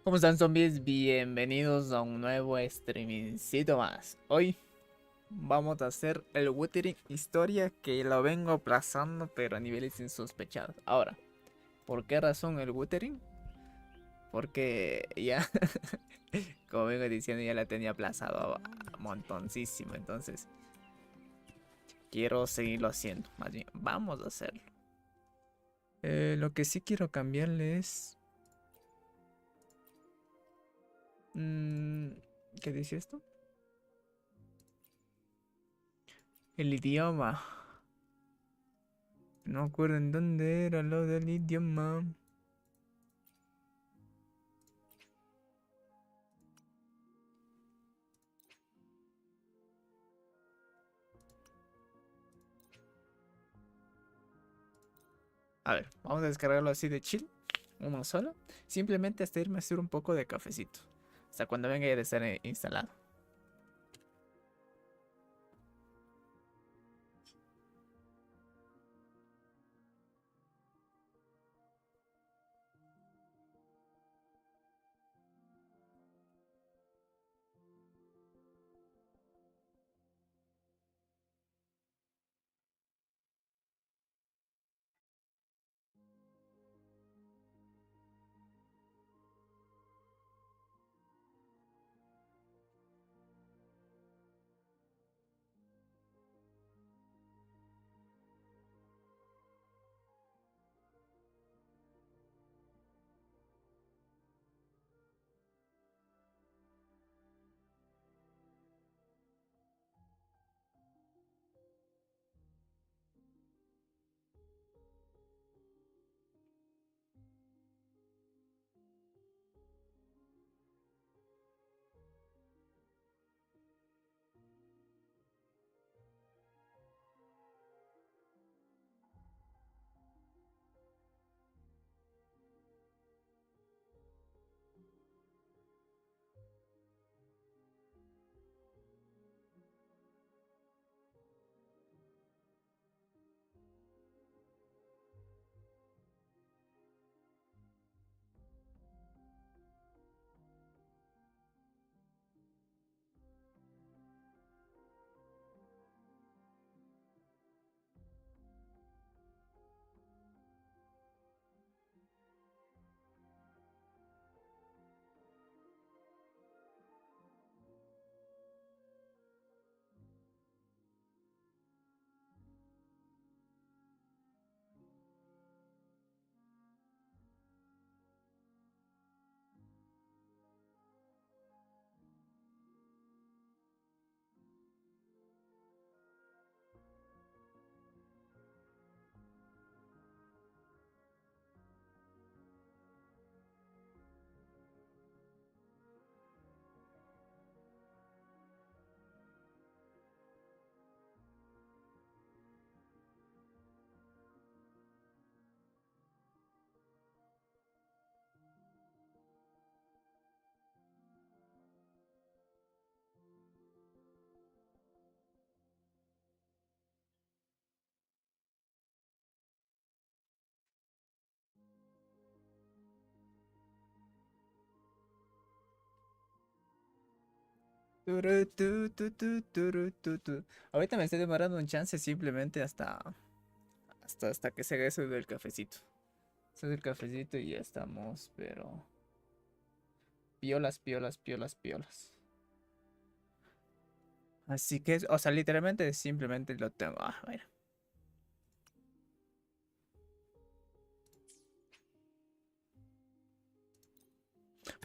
¿Cómo están, zombies? Bienvenidos a un nuevo streamingcito más. Hoy vamos a hacer el Wuthering Historia, que lo vengo aplazando pero a niveles insospechados. Ahora, ¿por qué razón el Wuthering? Porque ya, como vengo diciendo, ya la tenía aplazado a montoncísimo. Entonces, quiero seguirlo haciendo. Más bien, vamos a hacerlo. Lo que sí quiero cambiarle es... mm, ¿qué dice esto? El idioma. No me acuerdo en dónde era lo del idioma. A ver, vamos a descargarlo así de chill. Uno solo. Simplemente hasta irme a hacer un poco de cafecito. Hasta cuando venga ya de estar instalado. Turu, tu. Ahorita me estoy demorando un chance simplemente hasta que se haga eso del cafecito. Eso del cafecito y ya estamos, pero... Piolas, piolas, piolas, piolas. Así que, o sea, literalmente simplemente lo tengo. Ah, mira.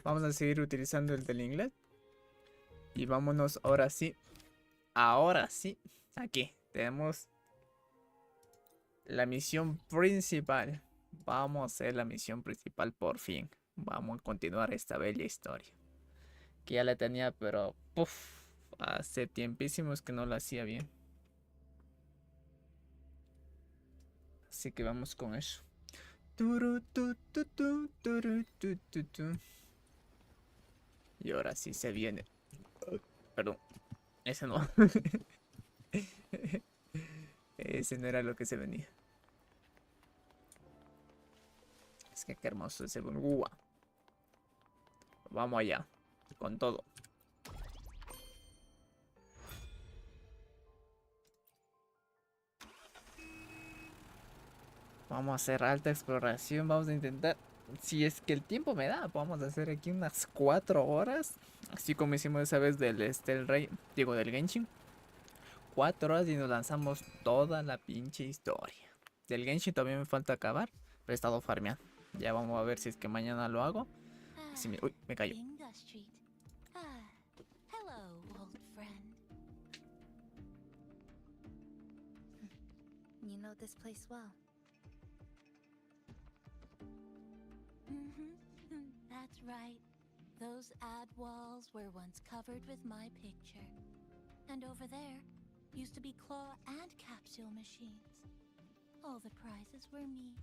Vamos a seguir utilizando el del inglés. Y vámonos ahora sí. Ahora sí. Aquí tenemos la misión principal. Vamos a hacer la misión principal por fin. Vamos a continuar esta bella historia. Que ya la tenía, pero puff, hace tiempísimos que no la hacía bien. Así que vamos con eso. Turu, tu. Y ahora sí se viene. Perdón, ese no. Ese no era lo que se venía. Es que qué hermoso ese Wuwa. Vamos allá. Con todo. Vamos a hacer alta exploración. Vamos a intentar. Si es que el tiempo me da, vamos a hacer aquí unas 4 horas. Así como hicimos esa vez del el rey. Digo, del Genshin. 4 horas y nos lanzamos toda la pinche historia. Del Genshin todavía me falta acabar. Pero he estado farmeando. Ya vamos a ver si es que mañana lo hago. Así me... Uy, me cayó. Hello, old friend. You know this place well. That's right. Those ad walls were once covered with my picture. And over there used to be claw and capsule machines. All the prizes were me.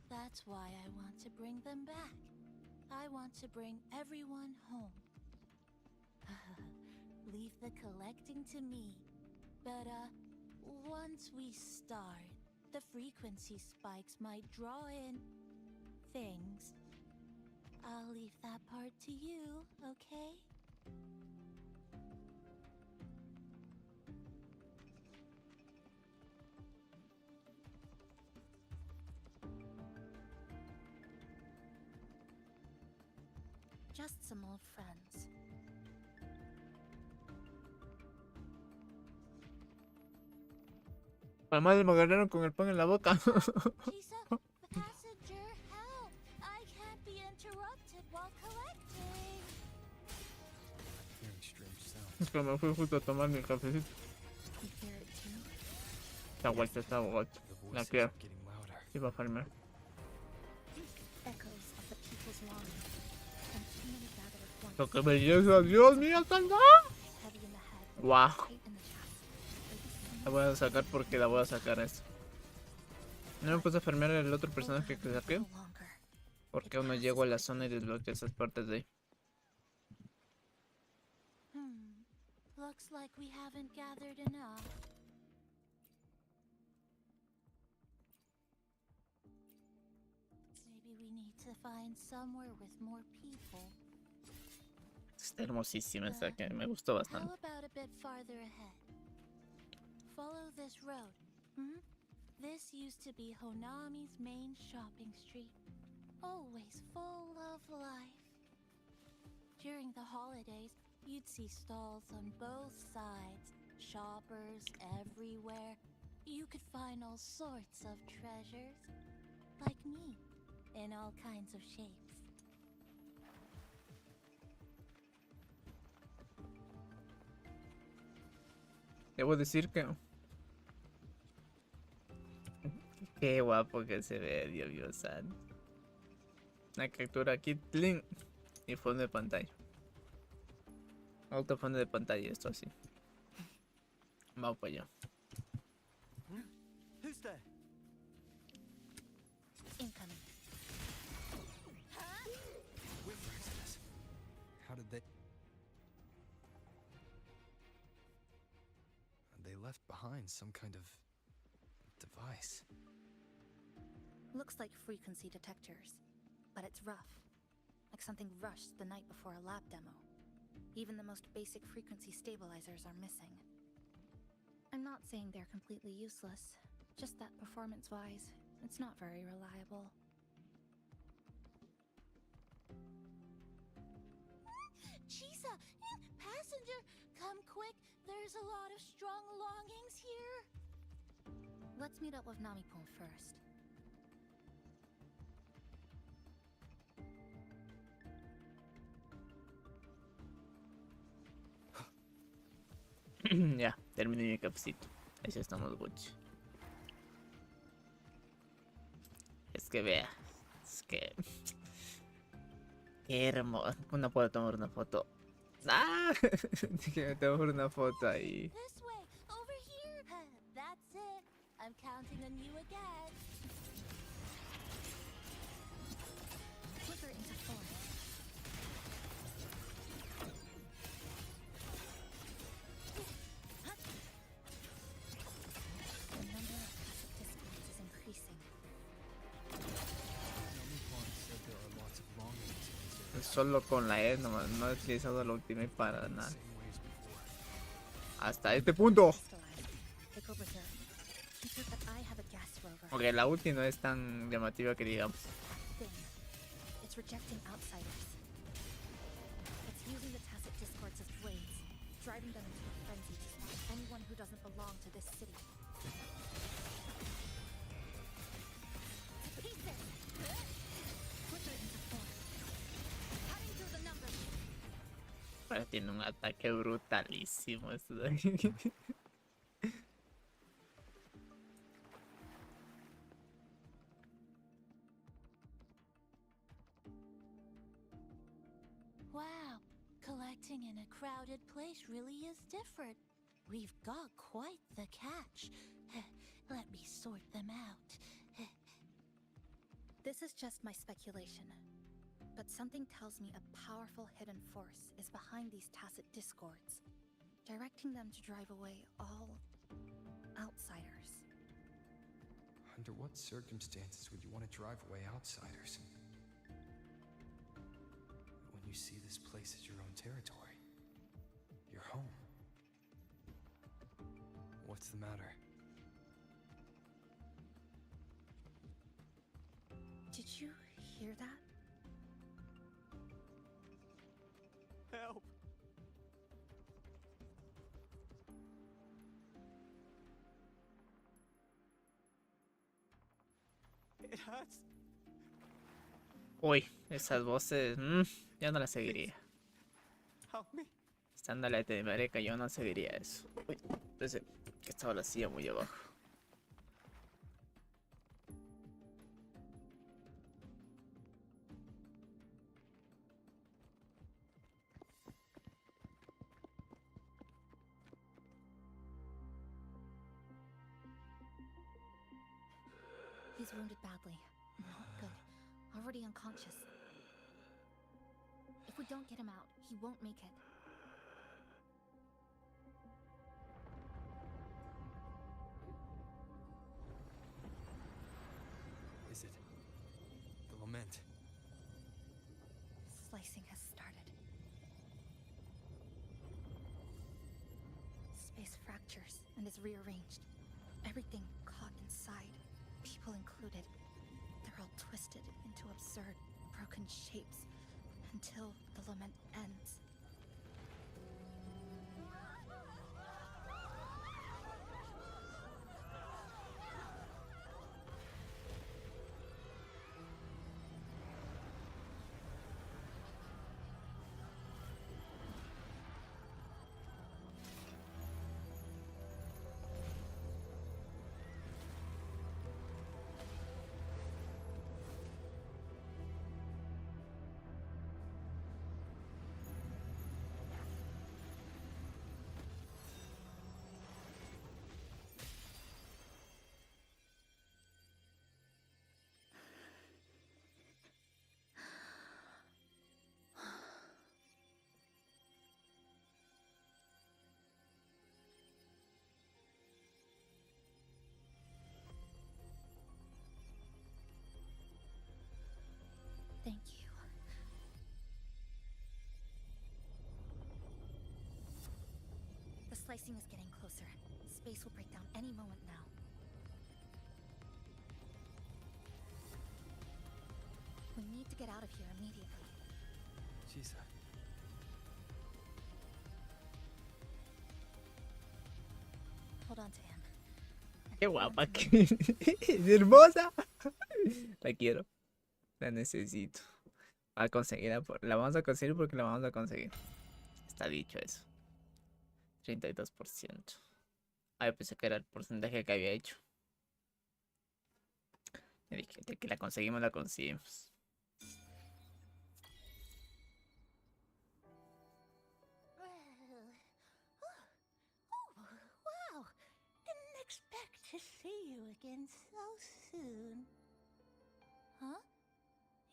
That's why I want to bring them back. I want to bring everyone home. Leave the collecting to me. But, once we start, the frequency spikes might draw in things. I'll leave that part to you, okay? Just some old friends. Además me agarraron con el pan en la boca. Chisa, passenger, help! I can't be interrupted while collecting. Very strange sound. Es que me fui justo a tomar mi cafecito. You hear it too? Esta vuelta está guay. The La voices quiero. are getting louder. Sí, va a farmear. Echoes of the people's longing. And too many gather at once. Lo que belleza, Dios mío, santo. Heavy in the head. Guau. Tight in the chest. La voy a sacar porque la voy a sacar a esto. No me puse a farmear el otro personaje que saqué. No longer. Porque aún no llego a la zona y desbloqueo esas partes de ahí. Looks like we haven't gathered enough. Maybe we need to find somewhere with more people. Está hermosísima esta que me gustó How bastante. about a bit farther ahead? Follow this road. This used to be Honami's main shopping street. Always full of life. During the holidays, you'd see stalls on both sides. Shoppers everywhere. You could find all sorts of treasures. Like me, in all kinds of shapes. Debo decir que... Qué guapo que se ve, Dios mío santo. Una captura aquí, ¡tling! Y fondo de pantalla. Otro fondo de pantalla, esto así. Vamos para allá. Who's there? Incoming. Whispers. How did they? They left behind some kind of device. Looks like frequency detectors, but it's rough. Like something rushed the night before a lab demo. Even the most basic frequency stabilizers are missing. I'm not saying they're completely useless, just that performance-wise, it's not very reliable. Chisa! Passenger! Come quick! There's a lot of strong longings here. Let's meet up with Namipon first. Ya, terminé mi cafecito. Ahí sí estamos, Gucci. Es que vea, es que... Qué hermoso. No puedo tomar una foto. ¡Ah! Dije, me tengo una foto ahí. This way, over here. That's it. I'm counting on you again. Put her into form. The number of passive discords is increasing. Namipon said there are lots of longings in this area. Solo con la E nomás, no he utilizado la ultimate para nada. Same ways before. Hasta este punto. They go berserk. He said that I have a gas rover. Porque la ulti no es tan llamativa que digamos. Thing. It's rejecting outsiders. It's using the tacit discords as blades, driving them into a frenzy to stop anyone who doesn't belong to this city. Pieces! Put her into form. Cutting through the numbers. Ahora tiene un ataque brutalísimo esto de aquí. Wow, collecting in a crowded place really is different. We've got quite the catch. Let me sort them out. This is just my speculation, but something tells me a powerful hidden force is behind these tacit discords, directing them to drive away all outsiders. Under what circumstances would you want to drive away outsiders? When you see this place as your own territory, your home. What's the matter? Did you hear that? Help! It hurts. Uy, esas voces, ya no las seguiría. Help me. Estando la de Marica, yo no seguiría eso. Uy, parece que estaba la silla muy abajo. He's wounded badly. Not good. Already unconscious. If we don't get him out, he won't make it. Is it the lament? Slicing has started. Space fractures and is rearranged. Everything caught inside, people included. They're all twisted into absurd, broken shapes until the lament ends. Thank you. The slicing is getting closer. Space will break down any moment now. We need to get out of here immediately. Chisa. on to him. Qué guapa que es hermosa. La quiero. La necesito. A conseguir, la vamos a conseguir porque la vamos a conseguir. Está dicho eso. 32%. Ah, yo pensé que era el porcentaje que había hecho. Me dije, de que la conseguimos, la conseguimos. Wow! Didn't expect to see you again so soon. Huh?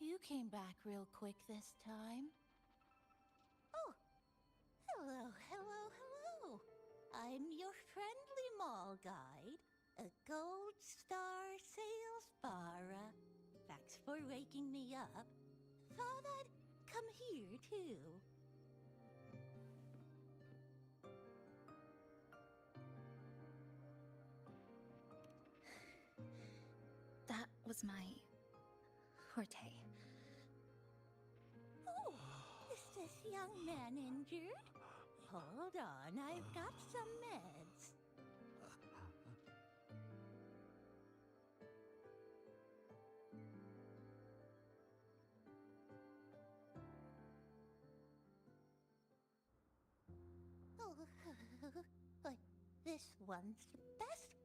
You came back real quick this time. Oh, hello, hello, hello. I'm your friendly mall guide, a gold star sales bar. Thanks for waking me up. Thought I'd come here too. That was my forte. Oh, is this young man injured? Hold on, I've got some meds. Oh, but this one's the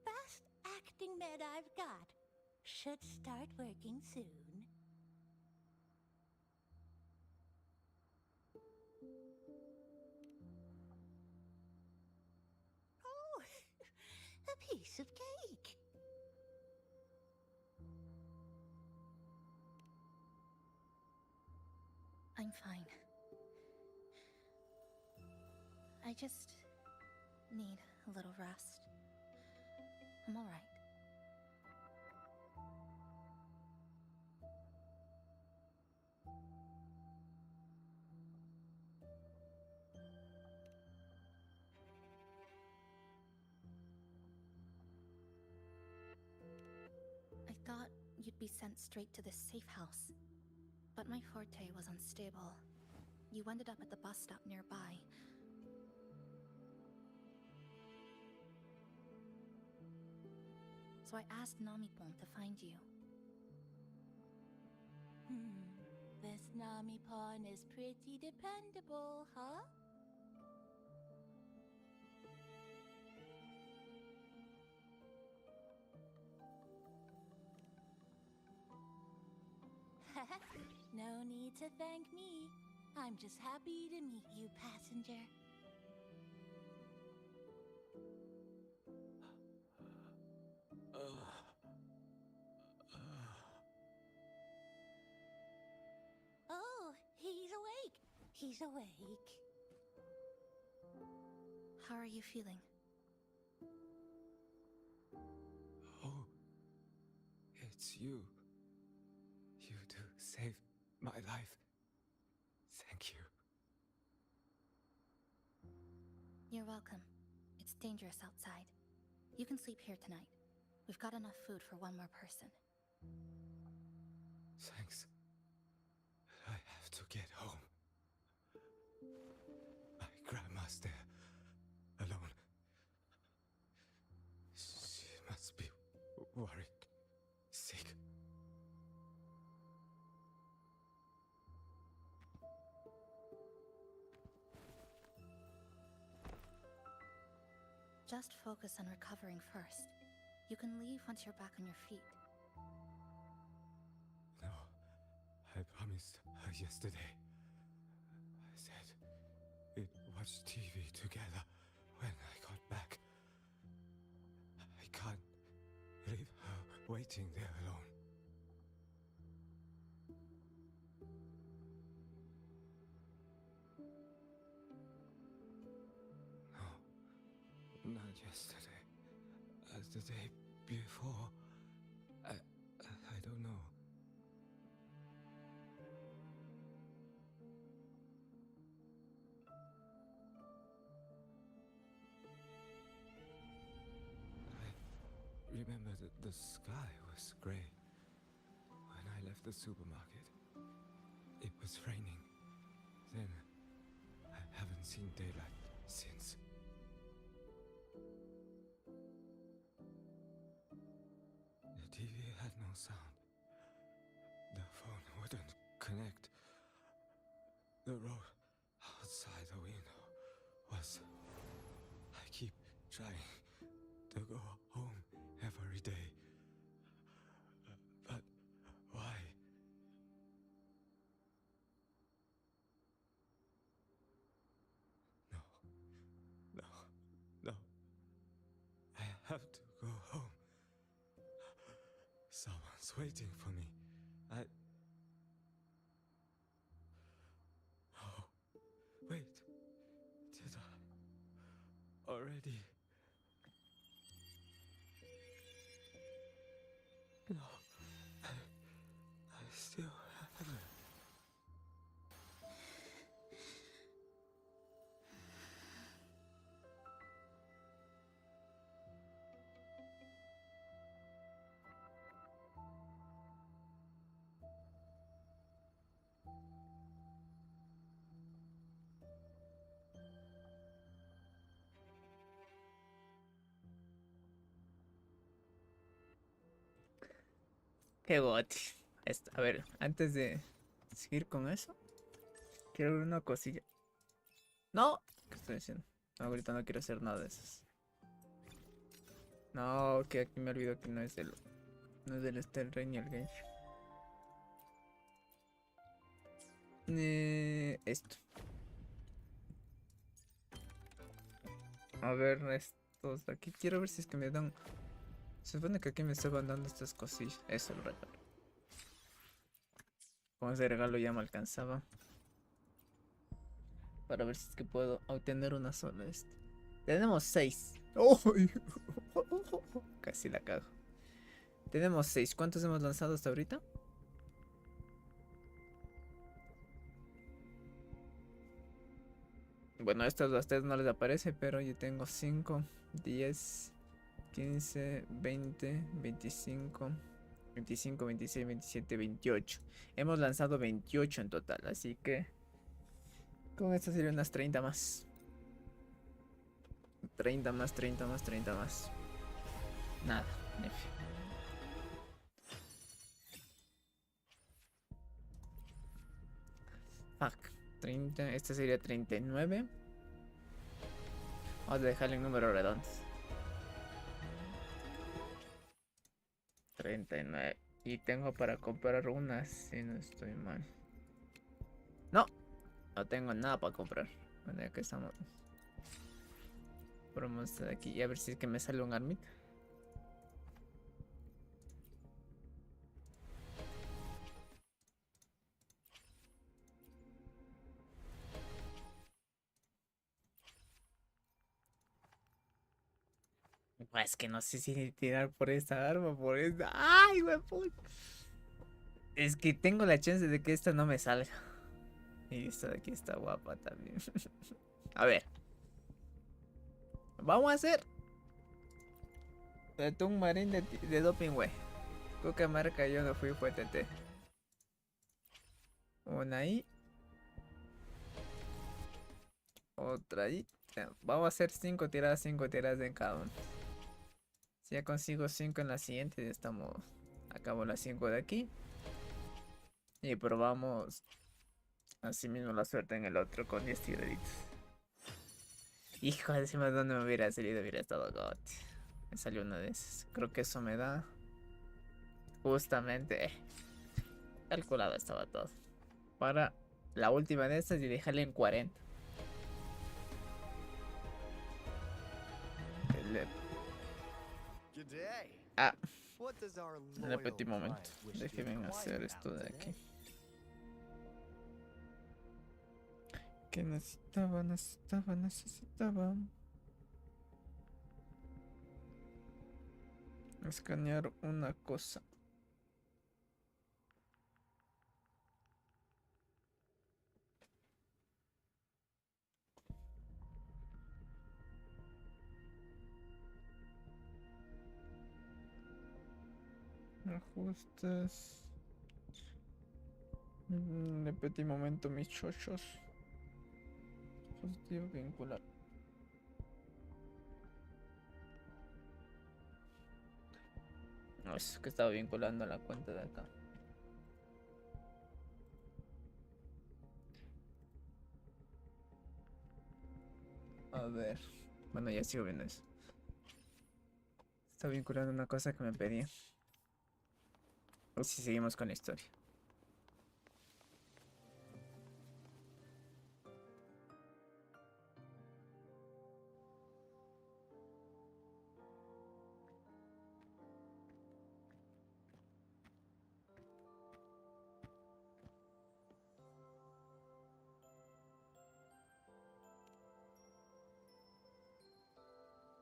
best acting med I've got. Should start working soon. Oh, a piece of cake. I'm fine. I just need a little rest. I'm all right. I thought you'd be sent straight to this safe house, but my forte was unstable. You ended up at the bus stop nearby. So I asked Namipon to find you. This Namipon is pretty dependable, huh? No need to thank me. I'm just happy to meet you, passenger. Oh, he's awake. He's awake. How are you feeling? Oh, it's you. You do save my life. Thank you. You're welcome. It's dangerous outside. You can sleep here tonight. We've got enough food for one more person. Thanks. I have to get home. My grandma's there, alone. She must be worried, sick. Just focus on recovering first. You can leave once you're back on your feet. No, I promised her yesterday. I said we'd watch TV together when I got back. I can't leave her waiting there alone. No, not yesterday. The day before. I don't know. I remember that the sky was gray. When I left the supermarket, it was raining. Then I haven't seen daylight since. sound. The phone wouldn't connect. The road outside the window was... I keep trying to go home every day. But why? No, no, no. I have to go home. Someone's waiting for me. Oh, wait. Did I already? No, I still haven't. Qué goti. A ver, antes de seguir con eso, quiero ver una cosilla. No, ¿qué estoy diciendo? No, ahorita no quiero hacer nada de esas. No, que aquí me olvido que no es del Estel Rey ni el Genshin. Esto. A ver, estos de aquí. Quiero ver si es que me dan. Se supone que aquí me estaban dando estas cosillas. Eso, el regalo. Con ese regalo ya me alcanzaba. Para ver si es que puedo obtener una sola. Tenemos 6. Casi la cago. Tenemos 6. ¿Cuántos hemos lanzado hasta ahorita? Bueno, estos a ustedes no les aparece, pero yo tengo 5, 10, 15, 20, 25, 25, 26, 27, 28. Hemos lanzado 28 en total, así que con esto serían unas 30 más. 30 más, 30 más, 30 más. Nada, F. Fuck. 30, este sería 39. Vamos a dejarle en números redondos. 39. Y tengo para comprar unas, si no estoy mal. No, no tengo nada para comprar. Bueno, ya que estamos. Probamos de aquí y a ver si es que me sale un armita. Es que no sé si tirar por esta arma o por esta. ¡Ay, huevón! Es que tengo la chance de que esta no me salga. Y esta de aquí está guapa también. A ver. Vamos a hacer. Un marín de doping, güey. Cuca marca, yo no fui, fue TT. Una ahí. Otra ahí. Ya, vamos a hacer 5 tiradas en cada uno. Si ya consigo 5 en la siguiente, ya estamos. Acabo las 5 de aquí. Y probamos así mismo la suerte en el otro con 10 tiraditos. Hijo, encima de donde me hubiera salido, hubiera estado God. Me salió una de esas. Creo que eso me da. Justamente. Calculado estaba todo. Para la última de estas y dejarle en 40. Ah, repetí momento. Déjenme hacer esto de aquí. Que necesitaba. Escanear una cosa. Ajustes. Repetí momento, mis chochos. Dispositivo vincular. A Es que estaba vinculando la cuenta de acá. A ver. Bueno, ya sigo viendo eso. Está vinculando una cosa que me pedía. O si seguimos con la historia.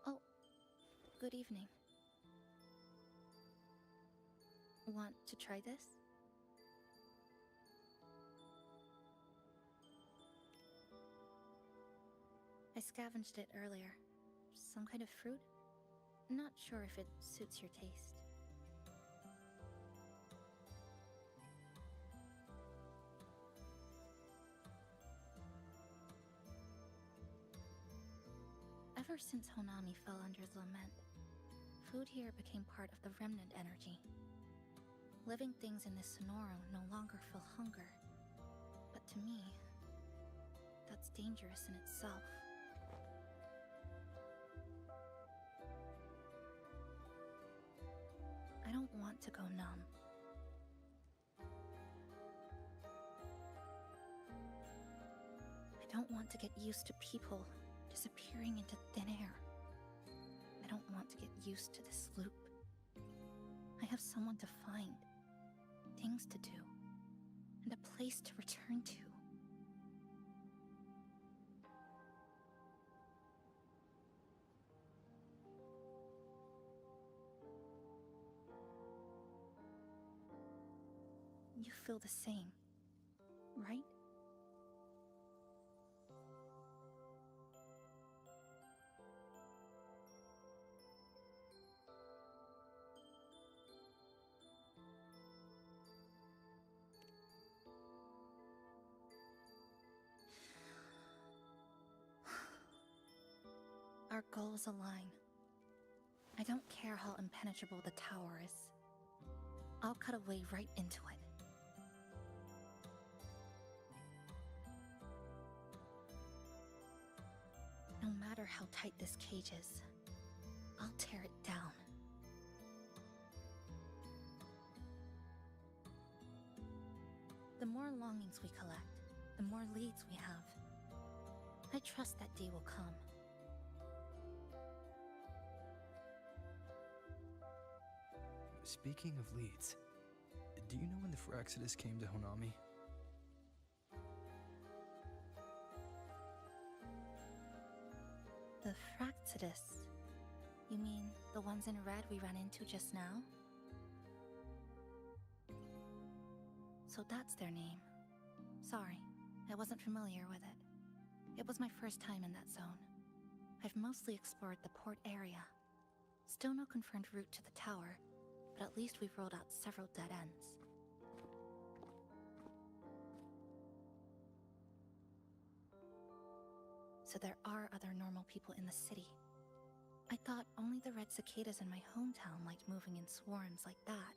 Oh, good evening. Want to try this? I scavenged it earlier. Some kind of fruit? Not sure if it suits your taste. Ever since Honami fell under the lament, food here became part of the remnant energy. Living things in this Sonoro no longer feel hunger. But to me, that's dangerous in itself. I don't want to go numb. I don't want to get used to people disappearing into thin air. I don't want to get used to this loop. I have someone to find, things to do, and a place to return to. You feel the same, right? Our goals align. I don't care how impenetrable the tower is. I'll cut a way right into it. No matter how tight this cage is, I'll tear it down. The more longings we collect, the more leads we have. I trust that day will come. Speaking of leads, do you know when the Fraxidus came to Honami? The Fraxidus? You mean the ones in red we ran into just now? So that's their name. Sorry, I wasn't familiar with it. It was my first time in that zone. I've mostly explored the port area. Still no confirmed route to the tower, but at least we've rolled out several dead ends. So there are other normal people in the city. I thought only the red cicadas in my hometown liked moving in swarms like that.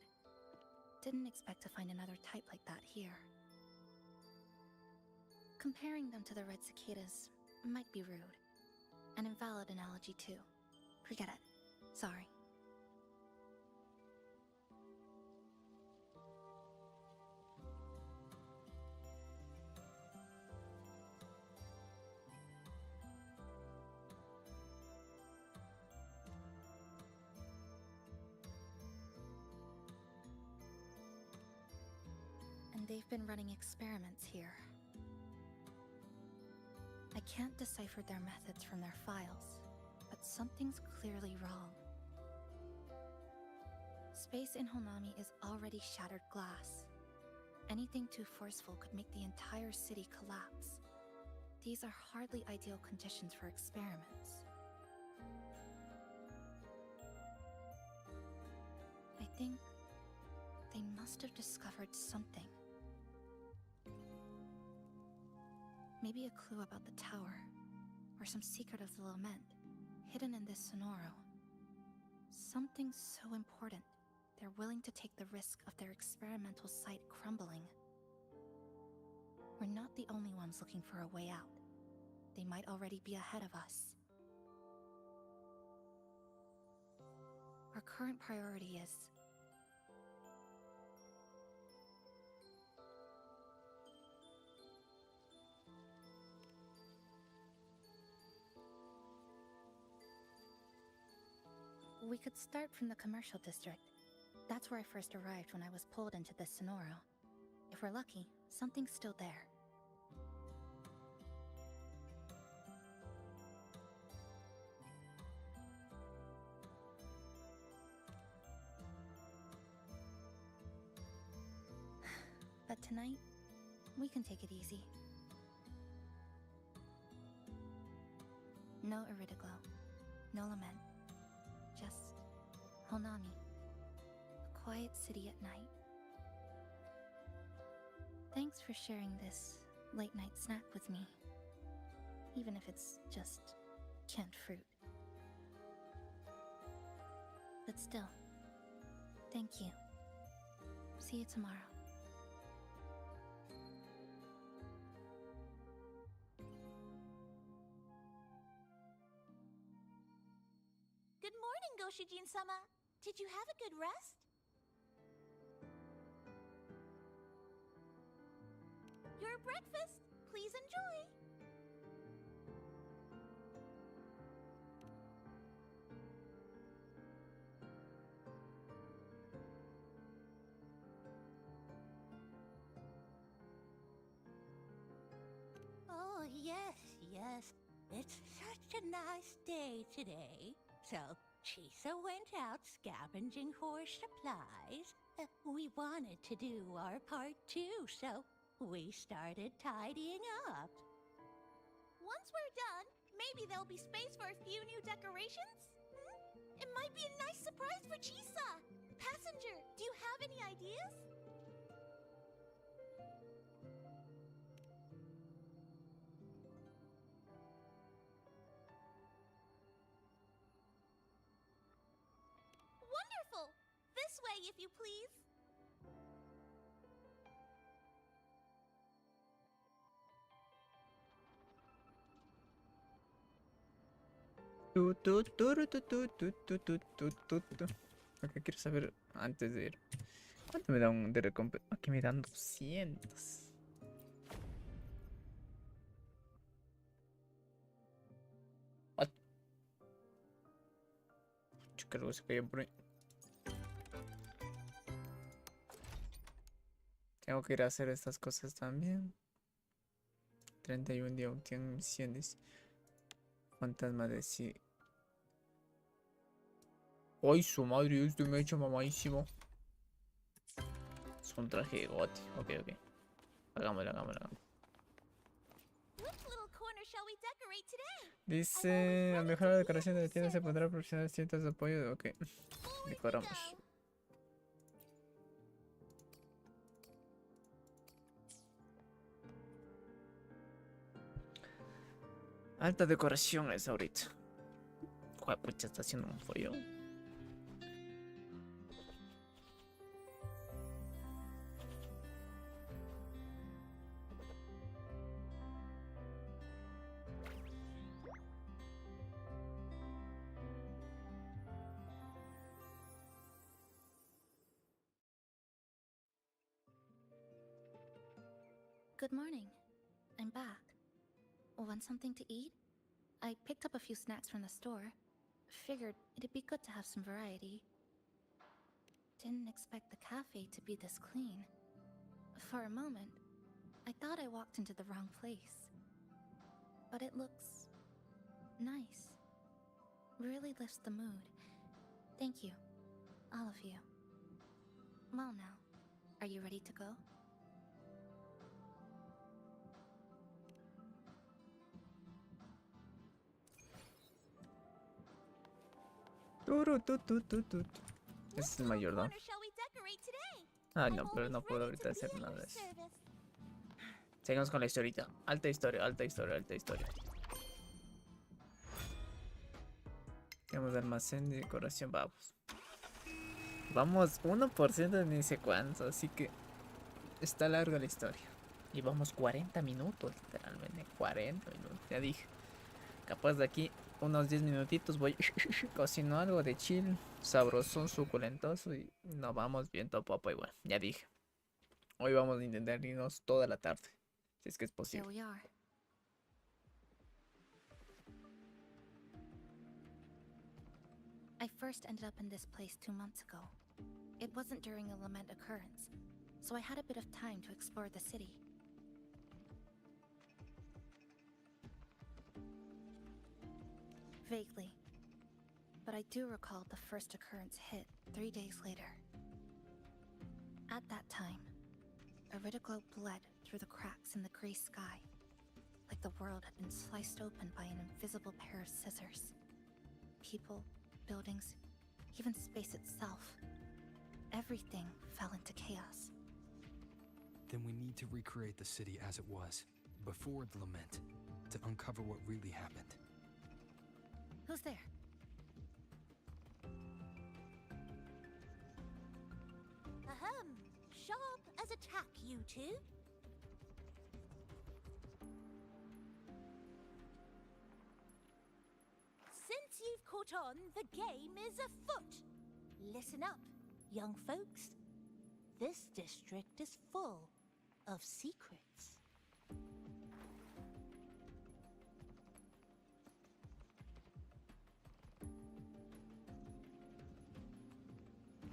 Didn't expect to find another type like that here. Comparing them to the red cicadas might be rude. An invalid analogy too. Forget it. Sorry. And they've been running experiments here. I can't decipher their methods from their files, but something's clearly wrong. Space in Honami is already shattered glass. Anything too forceful could make the entire city collapse. These are hardly ideal conditions for experiments. I think they must have discovered something. Maybe a clue about the tower, or some secret of the lament, hidden in this Sonoro. Something so important, they're willing to take the risk of their experimental site crumbling. We're not the only ones looking for a way out. They might already be ahead of us. Our current priority is... We could start from the commercial district. That's where I first arrived when I was pulled into this Sonoro. If we're lucky, something's still there. But tonight, we can take it easy. No Iridiglow, no lament. Just Honami, a quiet city at night. Thanks for sharing this late-night snack with me, even if it's just canned fruit. But still, thank you. See you tomorrow. Good morning, Goshijin-sama. Did you have a good rest? Your breakfast. Please enjoy. Oh, yes, yes. It's such a nice day today. So, Chisa went out scavenging for supplies. We wanted to do our part too, so we started tidying up. Once we're done, maybe there'll be space for a few new decorations? It might be a nice surprise for Chisa. Passenger, do you have any ideas? Wonderful! This way, if you please. Ok, quiero saber antes de ir. ¿Cuánto me da un de recompensa? Aquí me dan 200. What? Creo que se cayó por ahí. Tengo que ir a hacer estas cosas también. 31 días obtienen misiones. Fantasma de sí. ¡Ay, su madre! Esto me ha hecho mamadísimo. Es un traje de gote. Ok, ok. Hagámoslo, hagámoslo, hagámoslo. Which little corner shall we decorate today? Dice, al mejorar la decoración de la tienda se podrá proporcionar cientos de apoyo. Ok, Forward we decoramos. go. Alta decoración es ahorita. Joder, pucha, está haciendo un follón. Good morning. I'm back. Want something to eat? I picked up a few snacks from the store. Figured it'd be good to have some variety. Didn't expect the cafe to be this clean. For a moment, I thought I walked into the wrong place. But it looks nice. Really lifts the mood. Thank you, all of you. Well now, are you ready to go? Ese es el mayordomo. Corner shall we decorate today? Ah, I'm no, pero always no puedo ready ahorita to hacer be at nada de your eso. service. Seguimos con la historieta. Alta historia, alta historia, alta historia. Tenemos almacén de decoración, vamos. Vamos 1% de ni sé cuánto, así que está larga la historia. Y vamos 40 minutos, literalmente. 40 minutos, ya dije. Capaz de aquí unos 10 minutitos voy cocino algo de chill, sabrosón, suculentoso y nos vamos viendo popo igual. Ya dije. Hoy vamos a intentar irnos toda la tarde, si es que es Here posible. we are. I first ended up in this place 2 months ago. It wasn't during a lament occurrence, so I had a bit of time to explore the city. Vaguely, but I do recall the first occurrence hit 3 days later. At that time, Iridoglow bled through the cracks in the gray sky, like the world had been sliced open by an invisible pair of scissors. People, buildings, even space itself, everything fell into chaos. Then we need to recreate the city as it was, before the lament, to uncover what really happened. Who's there? Ahem. Sharp as a tack, you two. Since you've caught on, the game is afoot. Listen up, young folks. This district is full of secrets.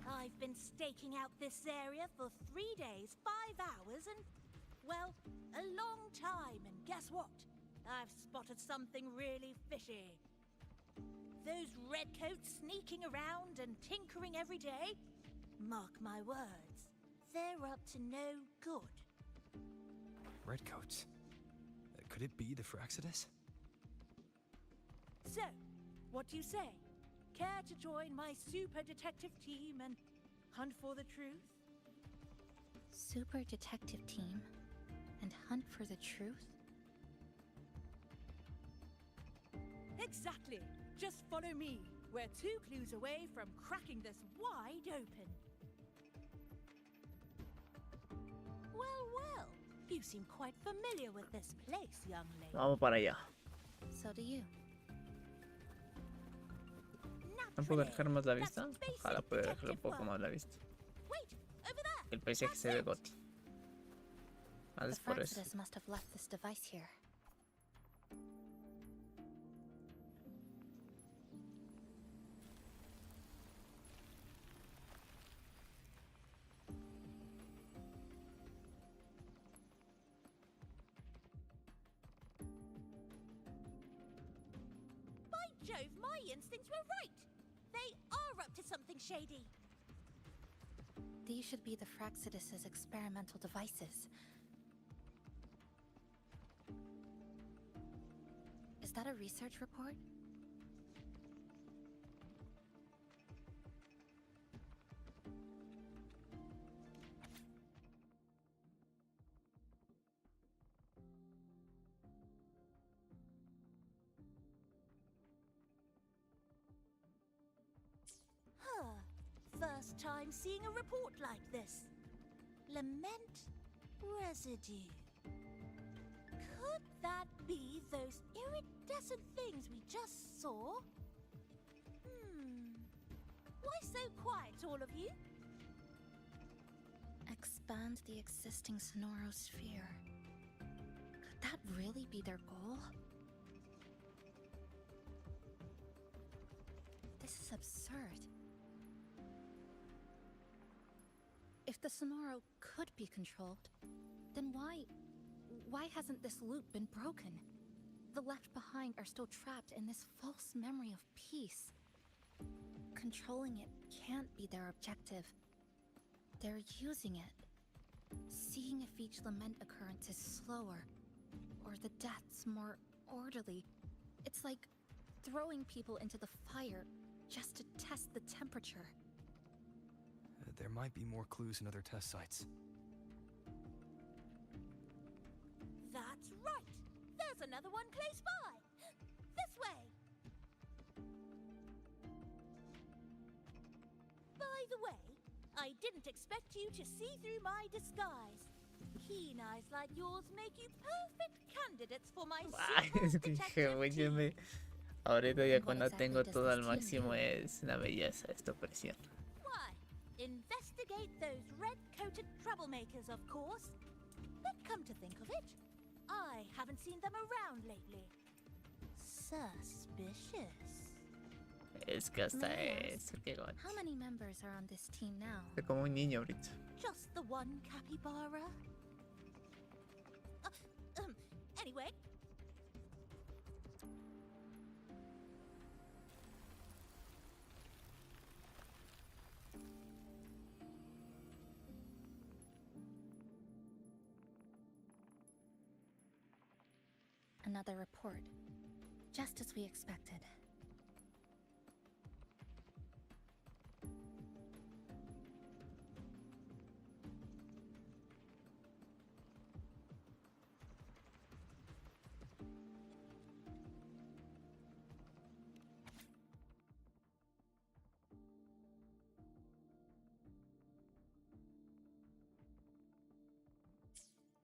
I've been staking out this area for 3 days, 5 hours, and, well, a long time. And guess what? I've spotted something really fishy. Those redcoats sneaking around and tinkering every day? Mark my words, they're up to no good. Redcoats. Could it be the Fraxidus? So, what do you say? Care to join my super detective team and hunt for the truth? Super detective team and hunt for the truth? Exactly. Just follow me. We're 2 clues away from cracking this wide open. Well, well. You seem quite familiar with this place, young lady. Vamos para allá. So do you. ¿No puedo Naturally. dejar más la That's vista? basic Ojalá pueda dejar un detective poco work. más la vista. Wait, over there. El paisaje se ve goti. Más The es por eso. Fraxidus must have left this device here. By Jove, my instincts were right. They are up to something shady. These should be the Fraxidus's experimental devices. Is that a research report? Huh. First time seeing a report like this. Lament residue. Could that be those iridescent things we just saw? Why so quiet, all of you? Expand the existing sonorosphere. Could that really be their goal? This is absurd. If the sonoro could be controlled, then why hasn't this loop been broken? The left behind are still trapped in this false memory of peace. Controlling it can't be their objective. They're using it, seeing if each lament occurrence is slower, or the deaths more orderly. It's like throwing people into the fire just to test the temperature. There might be more clues in other test sites. That's right. There's another one close by. This way. By the way, I didn't expect you to see through my disguise. Keen eyes like yours make you perfect candidates for my Ay, super dije, detective oye, team. ahorita ya What cuando exactly tengo does todo this al team máximo do? es una belleza esta operación. Why, investigate those red-coated troublemakers, of course. But come to think of it, I haven't seen them around lately. Suspicious. Es que hasta May I eso, qué gocho. How many members are on this team now? Soy como un niño ahorita. Just the one capybara? Anyway. Another report. Just as we expected.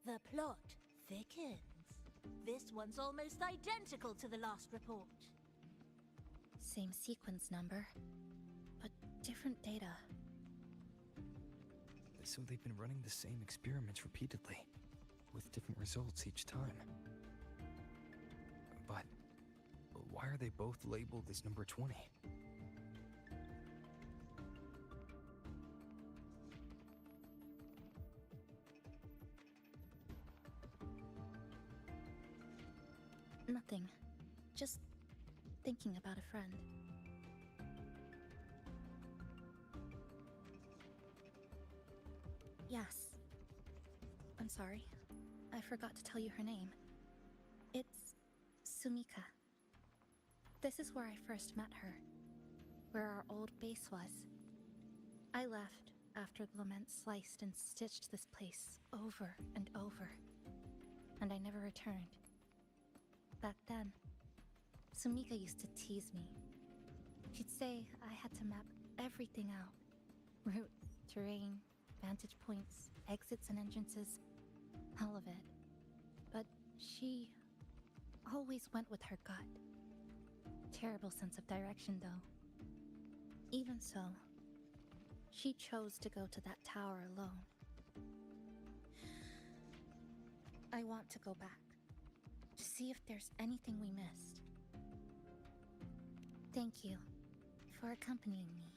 The plot thickens. This one's almost identical to the last report. Same sequence number, but different data. So they've been running the same experiments repeatedly, with different results each time. But why are they both labeled as number 20? Nothing. Just thinking about a friend. Yes. I'm sorry. I forgot to tell you her name. It's Sumika. This is where I first met her, where our old base was. I left after the lament sliced and stitched this place over and over, and I never returned. Back then, Sumika used to tease me. She'd say I had to map everything out. Routes, terrain, vantage points, exits and entrances, all of it. But she always went with her gut. Terrible sense of direction, though. Even so, she chose to go to that tower alone. I want to go back, to see if there's anything we missed. Thank you for accompanying me.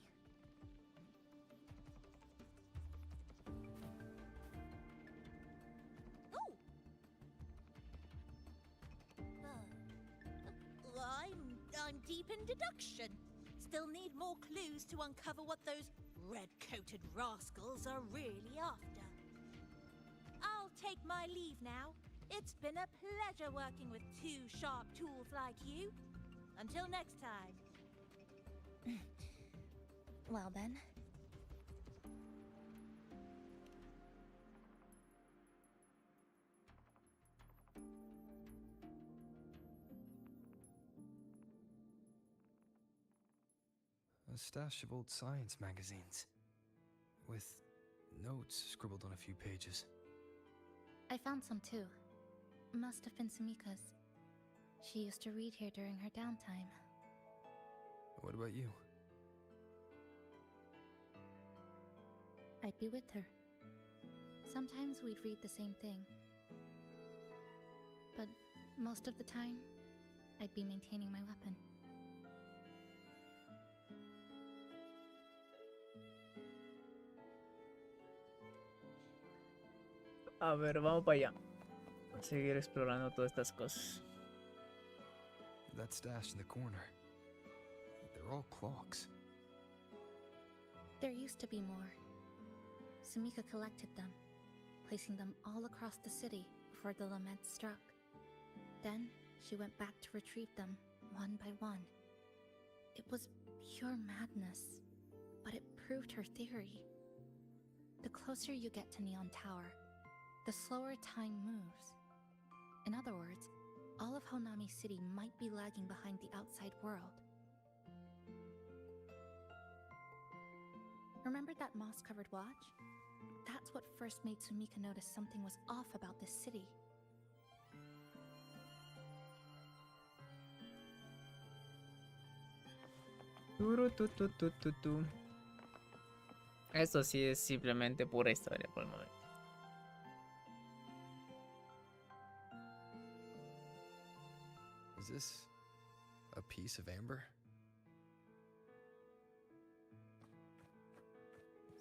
Oh! I'm deep in deduction. Still need more clues to uncover what those red-coated rascals are really after. I'll take my leave now. It's been a pleasure working with two sharp tools like you. Until next time. Well then. A stash of old science magazines, with notes scribbled on a few pages. I found some too. Must have been Sumika's. She used to read here during her downtime. What about you? I'd be with her. Sometimes we'd read the same thing. But most of the time, I'd be maintaining my weapon. A ver, vamos para allá. A seguir explorando todas estas cosas. That stash in the corner. They're all clocks. There used to be more. Sumika collected them, placing them all across the city before the lament struck. Then she went back to retrieve them one by one. It was pure madness, but it proved her theory. The closer you get to Neon Tower, the slower time moves. In other words, all of Honami City might be lagging behind the outside world. Remember that moss-covered watch? That's what first made Sumika notice something was off about this city. Turutututututu. Esto sí es simplemente pura historia por el momento. Is this a piece of amber?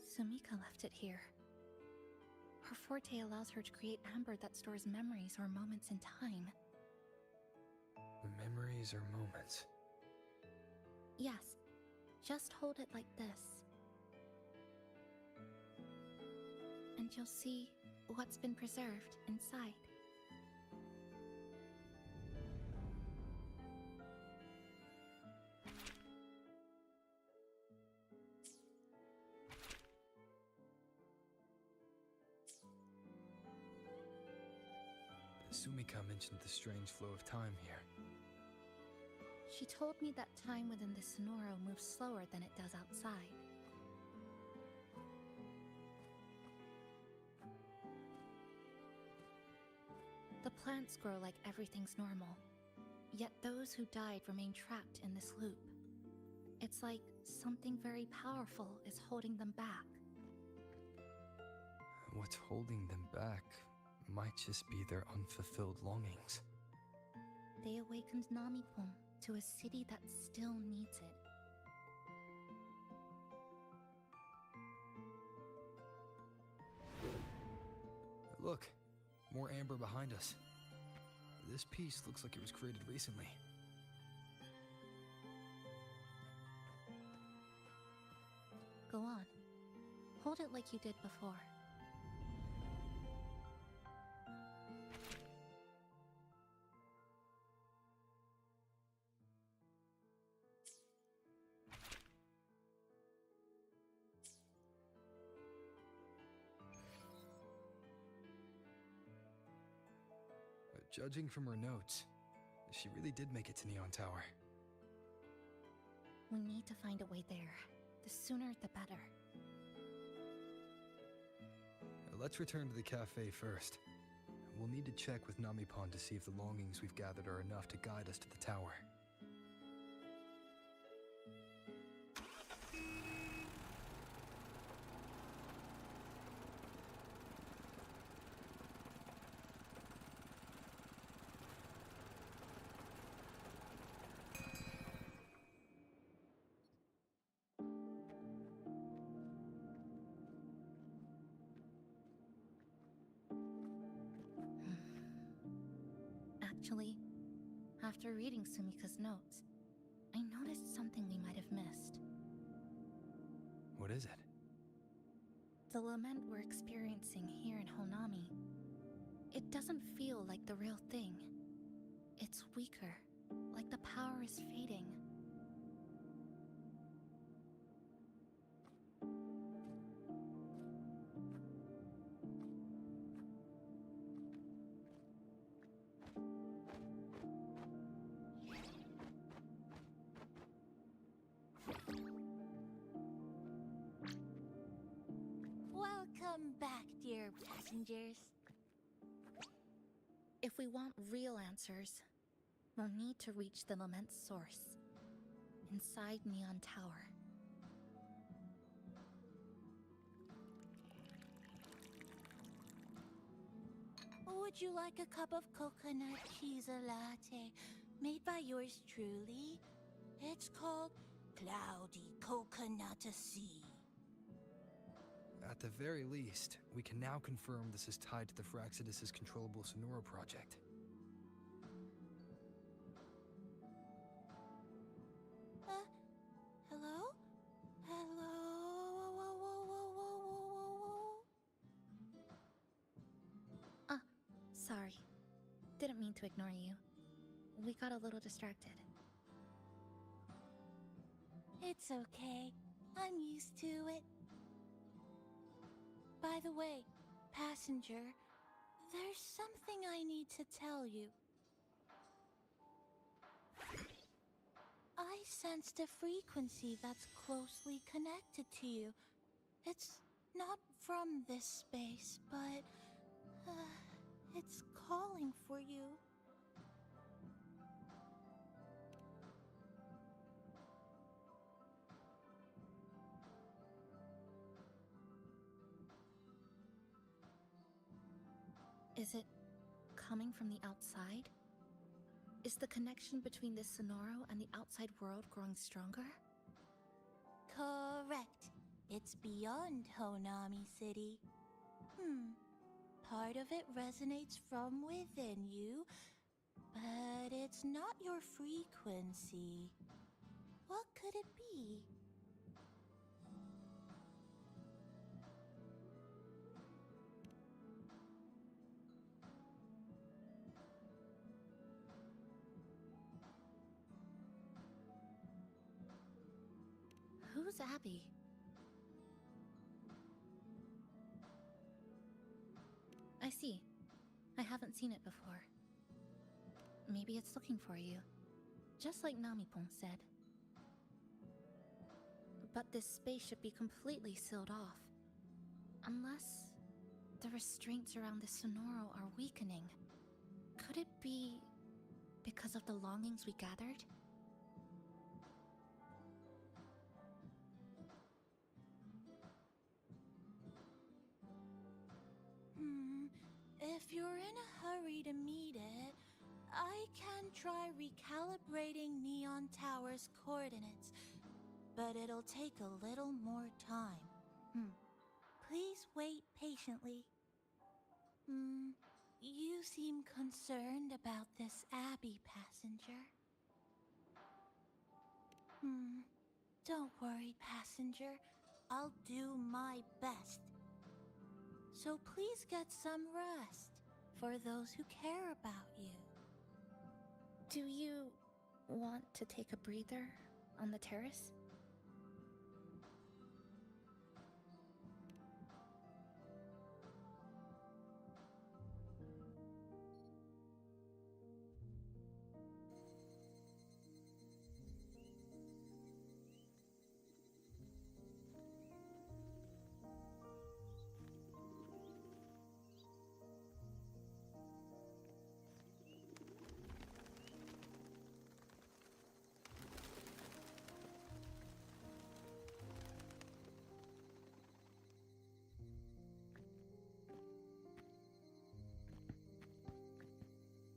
Sumika left it here. Her forte allows her to create amber that stores memories or moments in time. Memories or moments? Yes, just hold it like this. And you'll see what's been preserved inside. Sumika mentioned the strange flow of time here. She told me that time within the Sonoro moves slower than it does outside. The plants grow like everything's normal, yet those who died remain trapped in this loop. It's like something very powerful is holding them back. What's holding them back might just be their unfulfilled longings. They awakened Namipon to a city that still needs it. Look, more amber behind us. This piece looks like it was created recently. Go on. Hold it like you did before. Judging from her notes, she really did make it to Neon Tower. We need to find a way there. The sooner, the better. Let's return to the cafe first. We'll need to check with Namipon to see if the longings we've gathered are enough to guide us to the tower. Actually, after reading Sumika's notes, I noticed something we might have missed. What is it? The lament we're experiencing here in Honami. It doesn't feel like the real thing. It's weaker, like the power is fading. Welcome back, dear passengers. If we want real answers, we'll need to reach the lament's source, inside Neon Tower. Would you like a cup of coconut cheese latte made by yours truly? It's called Cloudy Coconut Sea. At the very least, we can now confirm this is tied to the Fraxidus' controllable Sonora project. Hello? Hello? Whoa, whoa, whoa, whoa, whoa, whoa. Sorry. Didn't mean to ignore you. We got a little distracted. It's okay. I'm used to it. By the way, passenger, there's something I need to tell you. I sensed a frequency that's closely connected to you, It's not from this space, but it's calling for you. Is it coming from the outside? Is the connection between this Sonoro and the outside world growing stronger? Correct. It's beyond Honami City. Part of it resonates from within you, but it's not your frequency. What could it be? Who's Abby? I see. I haven't seen it before. Maybe it's looking for you. Just like Namipon said. But this space should be completely sealed off. Unless the restraints around the Sonoro are weakening. Could it be because of the longings we gathered? If you're in a hurry to meet it, I can try recalibrating Neon Tower's coordinates, but it'll take a little more time. Please wait patiently. You seem concerned about this Abby passenger. Don't worry, passenger. I'll do my best. So please get some rest for those who care about you. Do you want to take a breather on the terrace?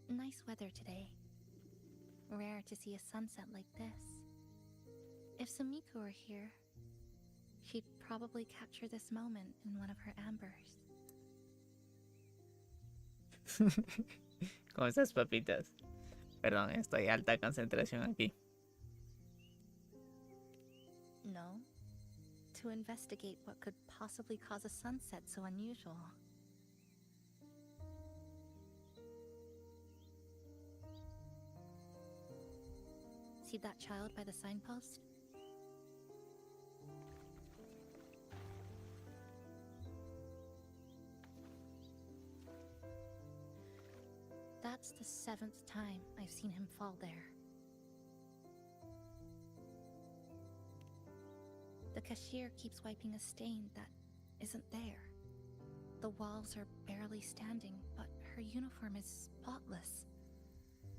Nice weather today. Rare to see a sunset like this. If Sumiko were here, she'd probably capture this moment in one of her ambers. Con esas papitas. Perdón, estoy alta concentración aquí. No. To investigate what could possibly cause a sunset so unusual. See that child by the signpost? That's the 7th time I've seen him fall there. The cashier keeps wiping a stain that isn't there. The walls are barely standing, but her uniform is spotless,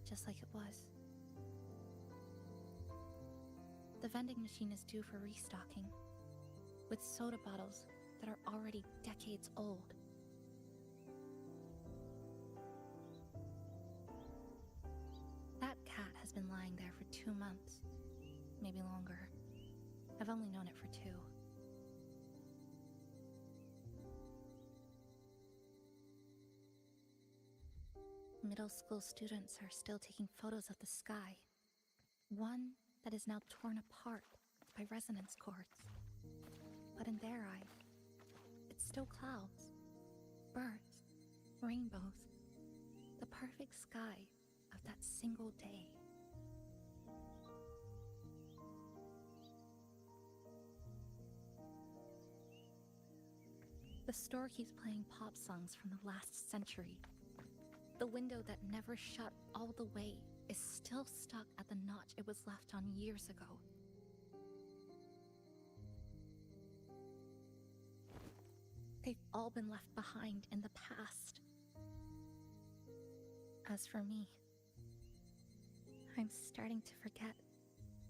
just like it was. The vending machine is due for restocking, with soda bottles that are already decades old. That cat has been lying there for 2 months, maybe longer. I've only known it for 2. Middle school students are still taking photos of the sky. One that is now torn apart by resonance cords. But in their eye, it's still clouds, birds, rainbows, the perfect sky of that single day. The store keeps playing pop songs from the last century. The window that never shut all the way is still stuck at the notch it was left on years ago. they've all been left behind in the past. As for me, I'm starting to forget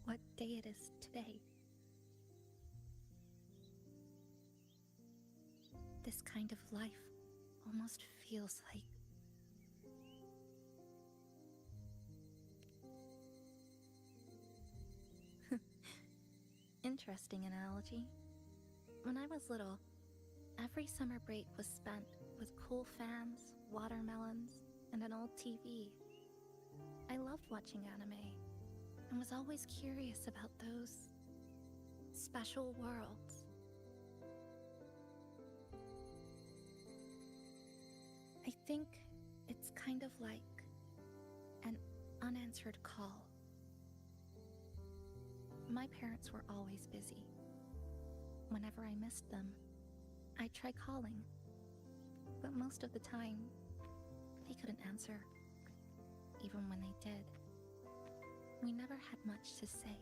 what day it is today. This kind of life almost feels like interesting analogy. When I was little, every summer break was spent with cool fans, watermelons, and an old TV. I loved watching anime and was always curious about those special worlds. I think it's kind of like an unanswered call. My parents were always busy. Whenever I missed them, I'd try calling, but most of the time, they couldn't answer. Even when they did, we never had much to say.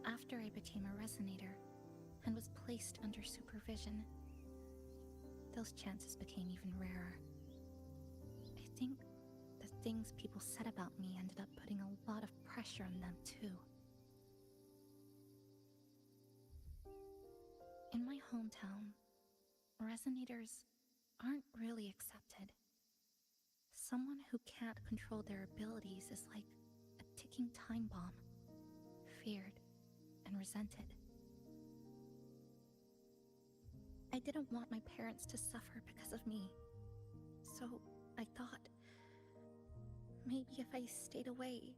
After I became a resonator and was placed under supervision, those chances became even rarer. I think the things people said about me ended up putting a lot of pressure on them too. In my hometown, resonators aren't really accepted. Someone who can't control their abilities is like a ticking time bomb, feared and resented. I didn't want my parents to suffer because of me, so I thought maybe if I stayed away,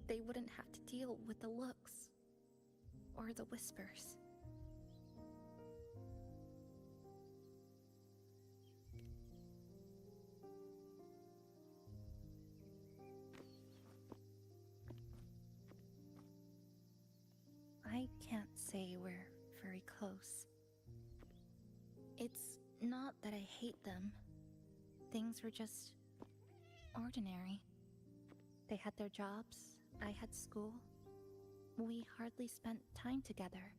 they wouldn't have to deal with the looks or the whispers. I can't say we're very close. It's not that I hate them. Things were just ordinary. They had their jobs, I had school. We hardly spent time together.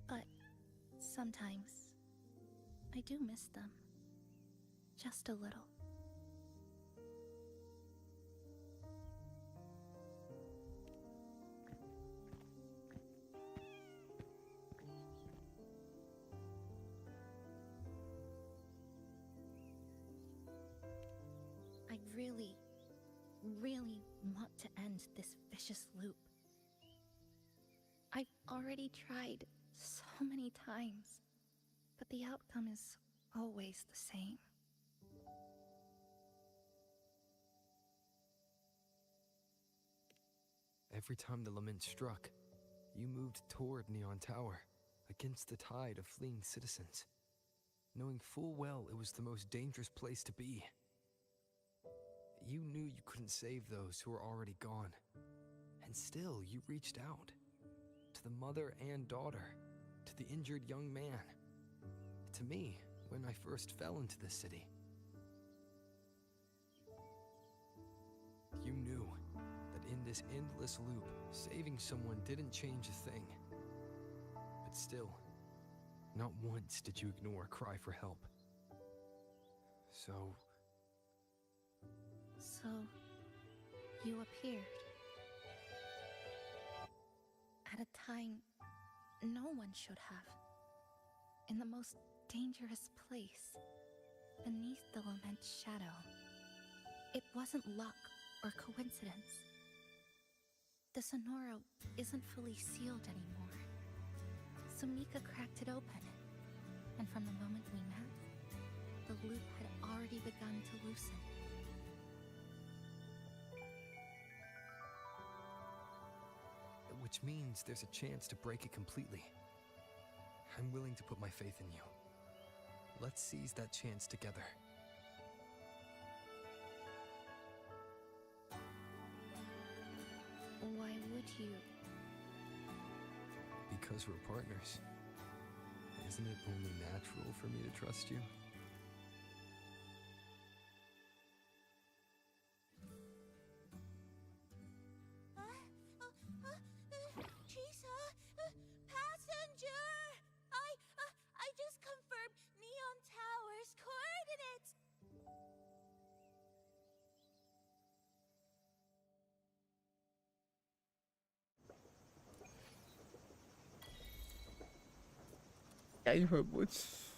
But sometimes I do miss them. Just a little. I really want to end this vicious loop. I've already tried so many times, but the outcome is always the same. Every time the lament struck, you moved toward Neon Tower, against the tide of fleeing citizens, knowing full well it was the most dangerous place to be. You knew you couldn't save those who were already gone, and still you reached out. To the mother and daughter, to the injured young man, to me when I first fell into the city. You knew that in this endless loop, saving someone didn't change a thing. But still, not once did you ignore a cry for help. So you appeared. At a time no one should have. In the most dangerous place, beneath the lament's shadow. It wasn't luck or coincidence. The Sonoro isn't fully sealed anymore. Sumika cracked it open, and from the moment we met, the loop had already begun to loosen. which means there's a chance to break it completely. I'm willing to put my faith in you. Let's seize that chance together. Why would you? Because we're partners. Isn't it only natural for me to trust you? Passenger! Ay, hijo de putz.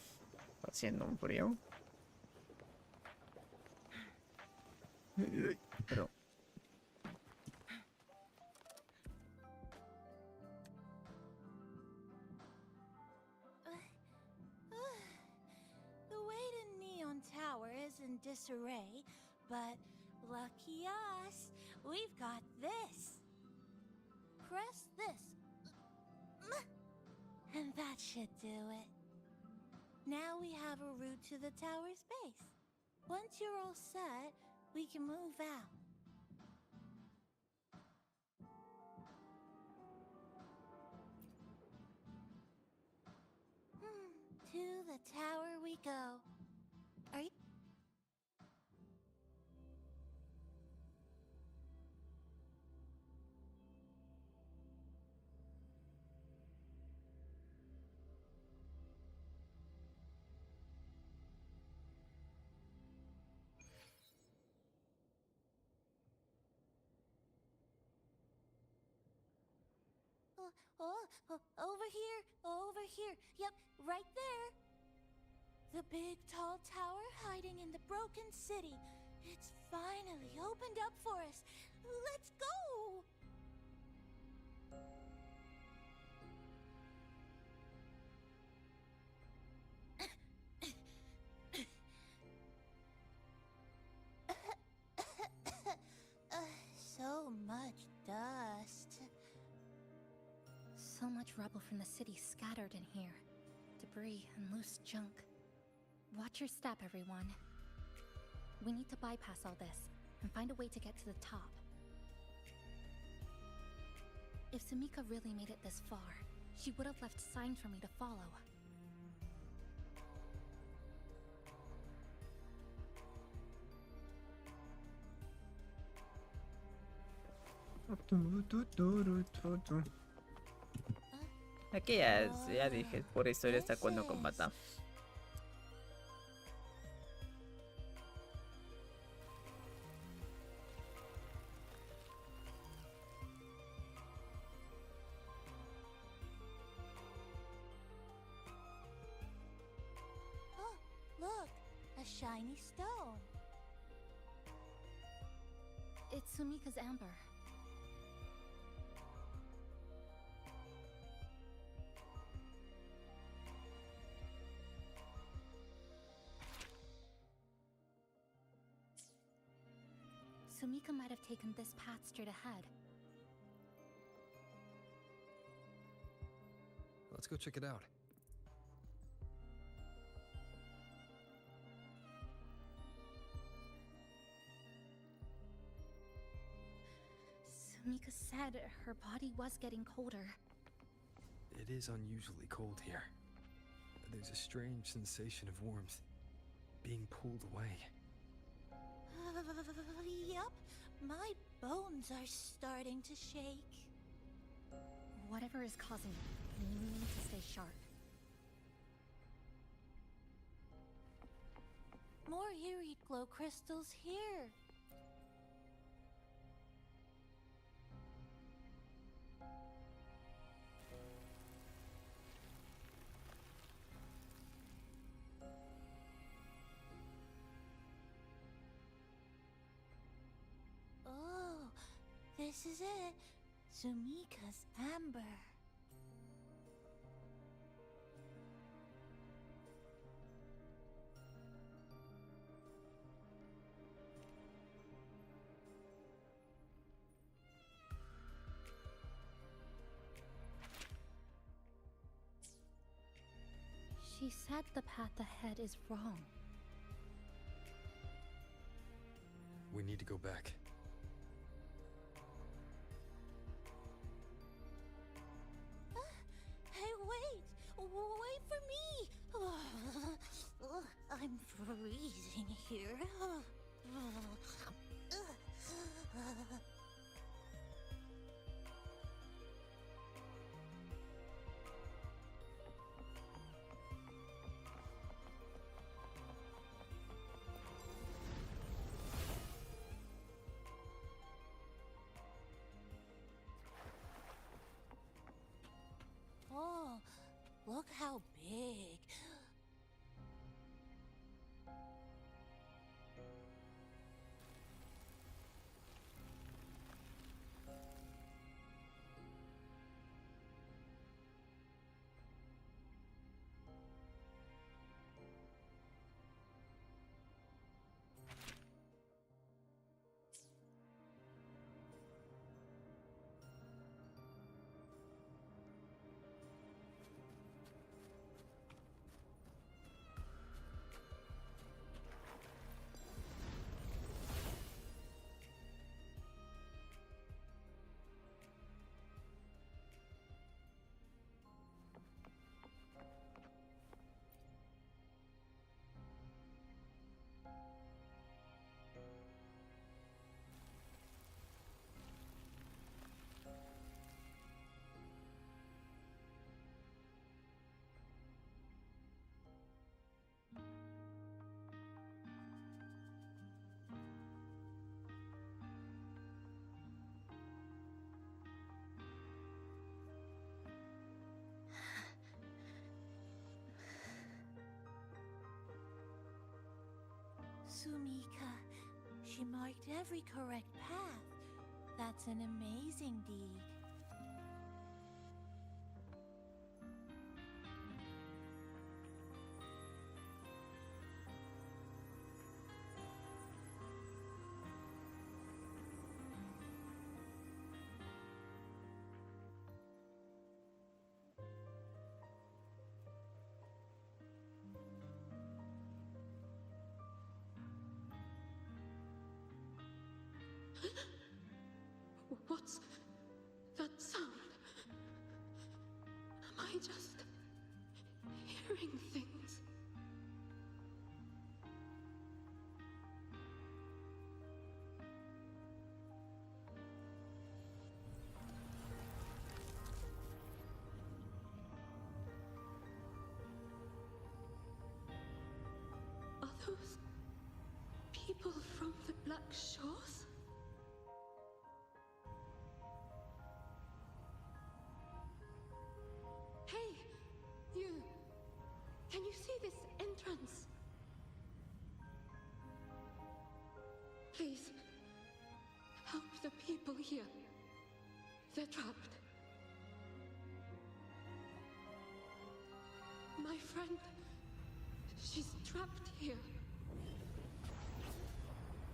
Está haciendo un frío. Pero. The way to Neon Tower is in disarray, but lucky us, we've got this. Press this. And that should do it. Now we have a route to the tower's base. Once you're all set, we can move out. To the tower we go. Are you? Over here. Yep, right there. The big tall tower hiding in the broken city. It's finally opened up for us. Let's go! So much dust. So much rubble from the city scattered in here. Debris and loose junk. Watch your step, everyone. We need to bypass all this and find a way to get to the top. If Sumika really made it this far, she would have left signs for me to follow. Aquí ya dije, por historia hasta cuando combatamos. Oh, look, a shiny stone. It's Sumika's amber. Sumika might have taken this path straight ahead. Let's go check it out. Sumika said her body was getting colder. It is unusually cold here. There's a strange sensation of warmth, being pulled away. Yup, my bones are starting to shake. Whatever is causing it, we need to stay sharp. More eerie glow crystals here. Oh, this is it. Sumika's amber. She said the path ahead is wrong. We need to go back. Hey, wait! Wait for me! I'm freezing here. Sumika. She marked every correct path. That's an amazing deed. What's that sound? Am I just hearing things? Are those people from the Black Shores? Hey, you! Can you see this entrance? Please, help the people here. They're trapped. My friend, she's trapped here.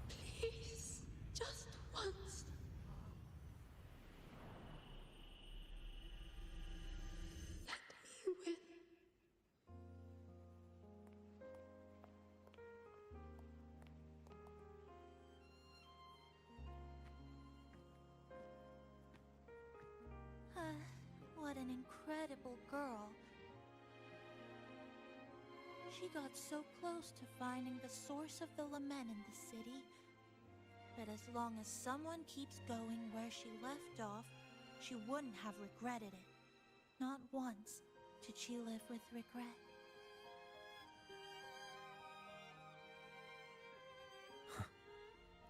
Please, just once. Let me win. What an incredible girl. She got so close to finding the source of the lament in the city. But as long as someone keeps going where she left off, she wouldn't have regretted it. Not once did she live with regret.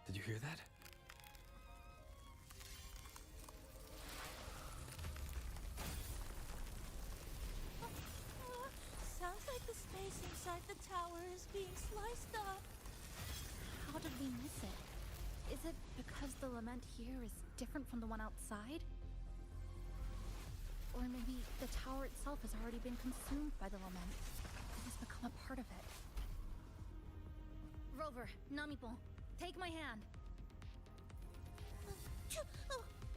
Did you hear that? Sounds like the space inside the tower is being sliced up. How did we miss it? Is it because the lament here is different from the one outside? Or maybe the tower itself has already been consumed by the lament. It has become a part of it. Rover, Namipon, take my hand.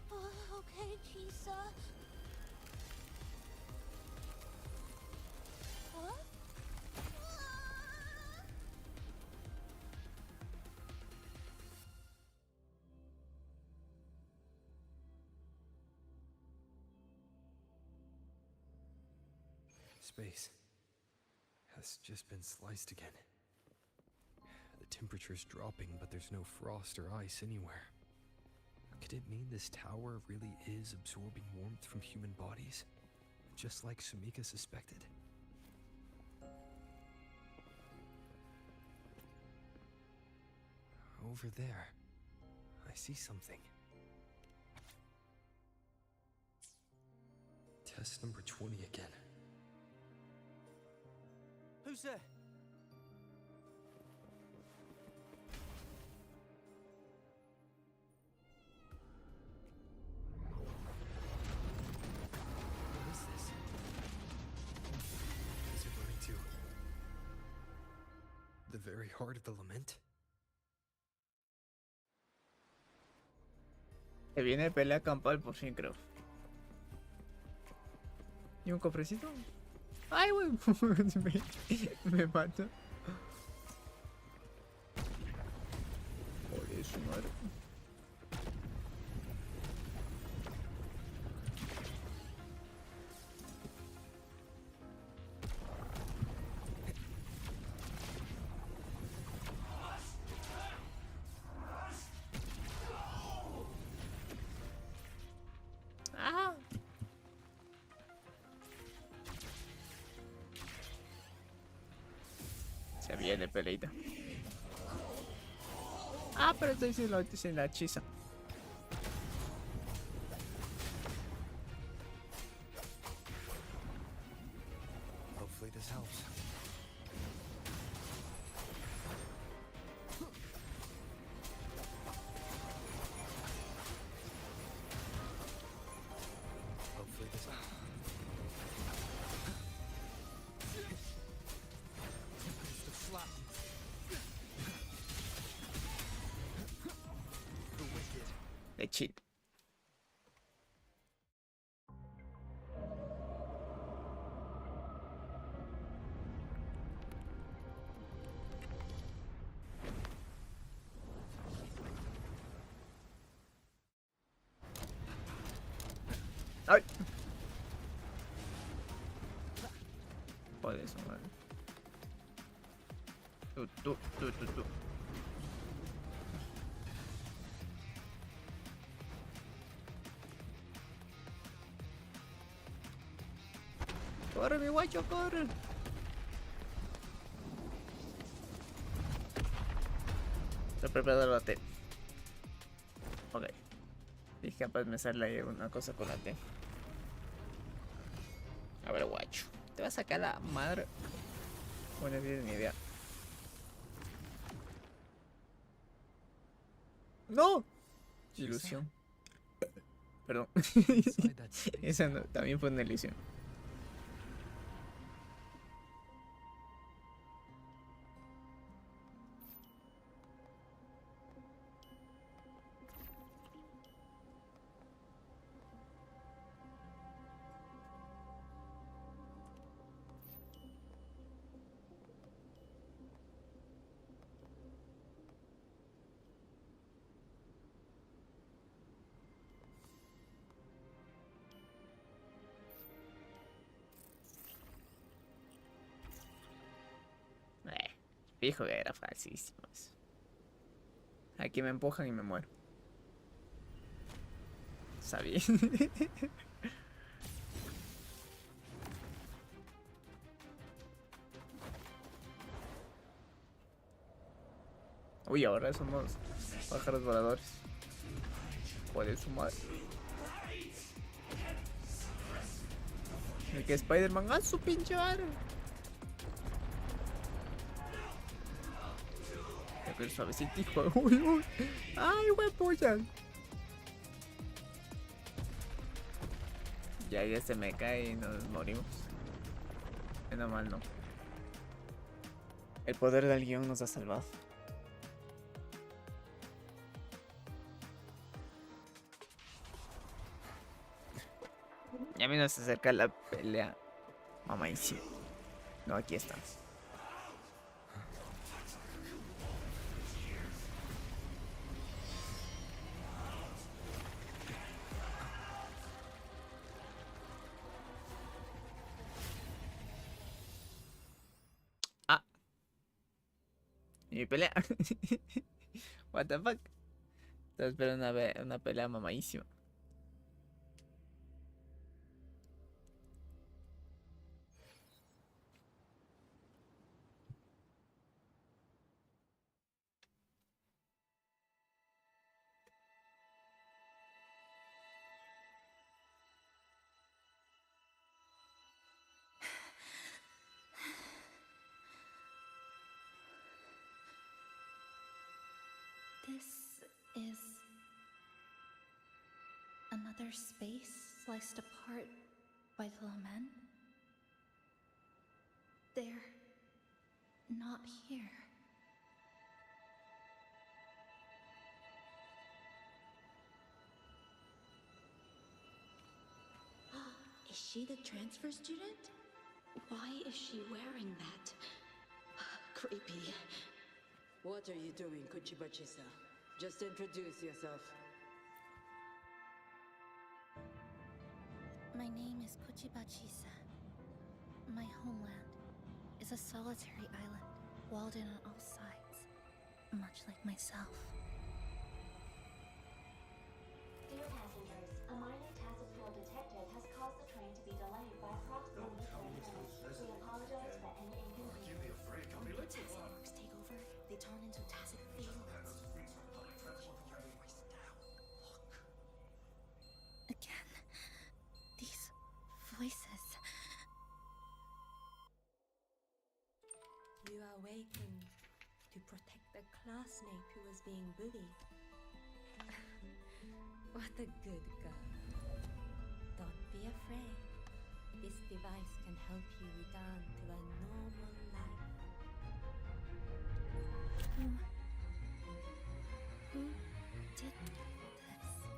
Okay, Chisa. Huh? Space has just been sliced again. The temperature's dropping, but there's no frost or ice anywhere. Could it mean this tower really is absorbing warmth from human bodies? Just like Sumika suspected? Over there, I see something. Test number 20 again. Who's there? What is this? Is it running to the very heart of the lament? Se viene pelea campal por fin, creo. ¿Y un cofrecito? ¡Ay, güey! me mato. Joder, su madre. Se viene peleita. Ah, pero estoy sin la hechiza. Hopefully this helps. de chill. ¡Ay! Joder, su madre. Tú. Corre, mi guacho, corre. Estoy preparado la T. Ok. Dije, capaz me sale ahí una cosa con la T. A ver, guacho. Te va a sacar la madre. Bueno, no tienes ni idea. ¡No! Ilusión. Perdón. Inside that space Esa no, now. también fue una ilusión. Fijo que era falsísimo eso. Aquí me empujan y me muero. Sabía. Uy, ahora somos pájaros voladores. Puede sumar. El que Spider-Man a su pinche madre. El suavecito, hijo. Uy. Ay, huepucha. Ya se me cae y nos morimos. Menos mal no. El poder del guión nos ha salvado. Ya menos se acerca la pelea. Mamá y sí. No, aquí estamos. Y mi pelea. What the fuck. Estaba esperando una pelea mamadísima. This is another space sliced apart by the lament. They're not here. Is she the transfer student? Why is she wearing that? Creepy. What are you doing, Kuchibachisa? Just introduce yourself. My name is Kuchibachisa. My homeland is a solitary island, walled in on all sides, much like myself. Dear passengers, a minor taciturn detective has caused the train to be delayed by approximately 30 minutes. We apologize for any inconvenience. When the taxi networks take over, they turn into tacit fiends. Again, these voices. You are awakened to protect the classmate who was being bullied. What a good girl. Don't be afraid. This device can help you return to a normal life. Who did this?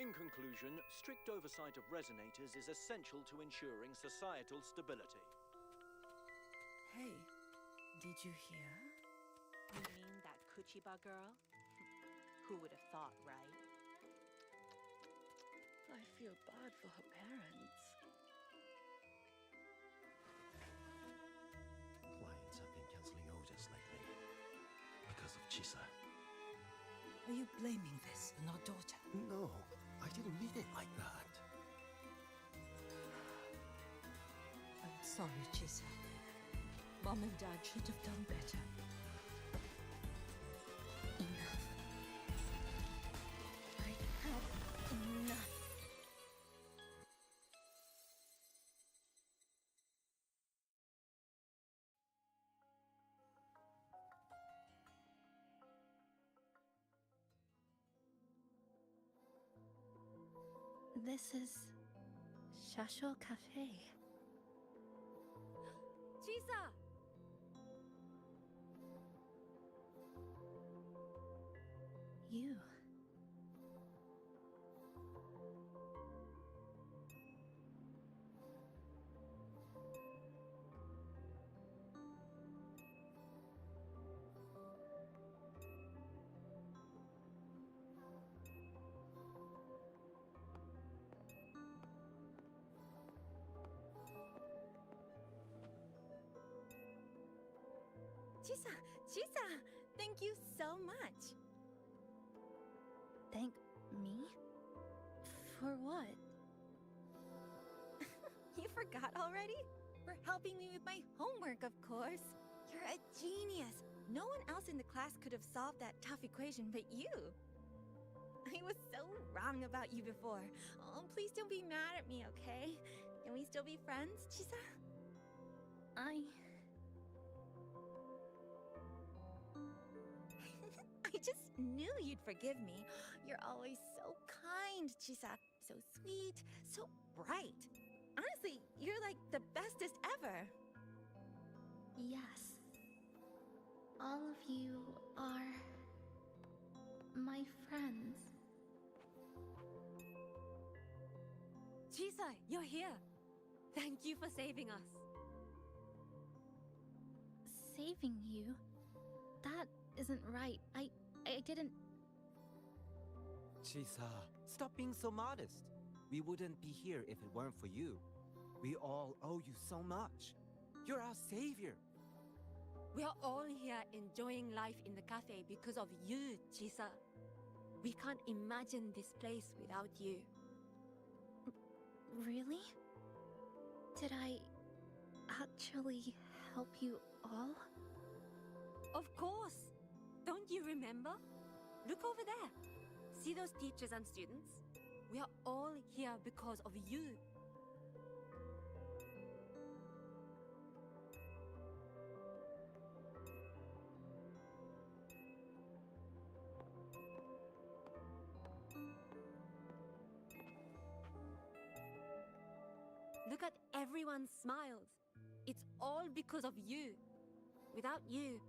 In conclusion, strict oversight of resonators is essential to ensuring societal stability. Hey, did you hear? You mean that Kuchiba girl? Who would have thought, right? I feel bad for her parents. Clients have been cancelling orders lately because of Chisa. Are you blaming this on our daughter? No, I didn't mean it like that. I'm sorry, Chisa. Mom and Dad should have done better. Enough. I've had enough. This is Shasho Cafe. Chisa! You. Chisa! Chisa! Thank you so much! Thank me? For what? You forgot already? For helping me with my homework, of course. You're a genius. No one else in the class could have solved that tough equation but you. I was so wrong about you before. Oh, please don't be mad at me, okay? Can we still be friends, Chisa? I just knew you'd forgive me. You're always so kind, Chisa. So sweet, so bright. Honestly, you're like the bestest ever. Yes. All of you are my friends. Chisa, you're here. Thank you for saving us. Saving you? That isn't right. I didn't... Chisa, stop being so modest. We wouldn't be here if it weren't for you. We all owe you so much. You're our savior. We are all here enjoying life in the cafe because of you, Chisa. We can't imagine this place without you. Really? Did I actually help you all? Of course! Don't you remember? Look over there. See those teachers and students? We are all here because of you. Look at everyone's smiles. It's all because of you. Without you,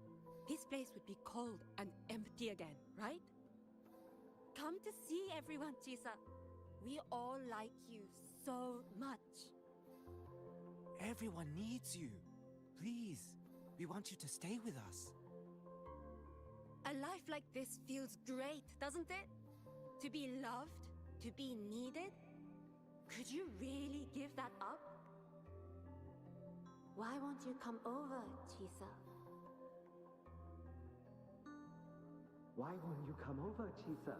this place would be cold and empty again, right? Come to see everyone, Chisa. We all like you so much. Everyone needs you. Please, we want you to stay with us. A life like this feels great, doesn't it? To be loved, to be needed. Could you really give that up? Why won't you come over, Chisa? Why won't you come over, Chisa?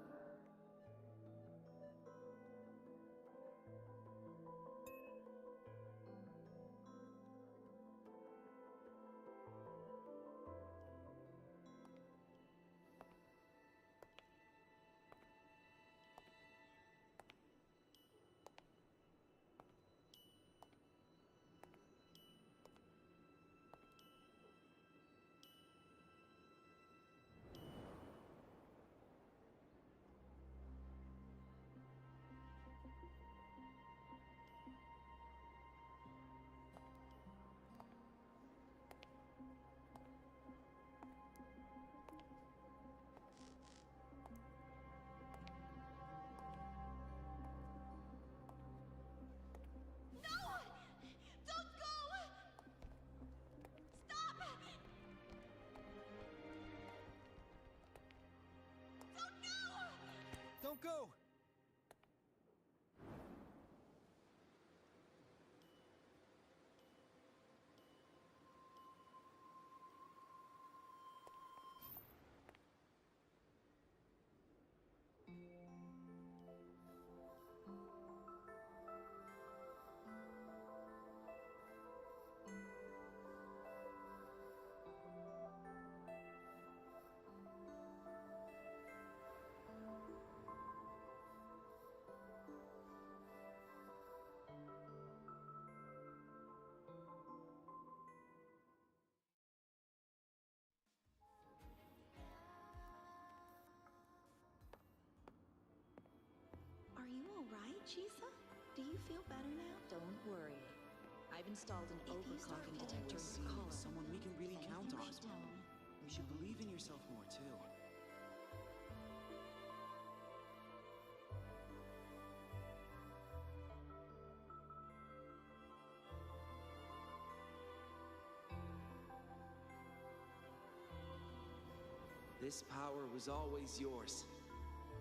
right, Chisa? Do you feel better now? Don't worry. I've installed an If you start overclocking feeling detector in worse, the call car. us. Someone we can really If count anything on. breaks down, You should believe in yourself more, too. This power was always yours.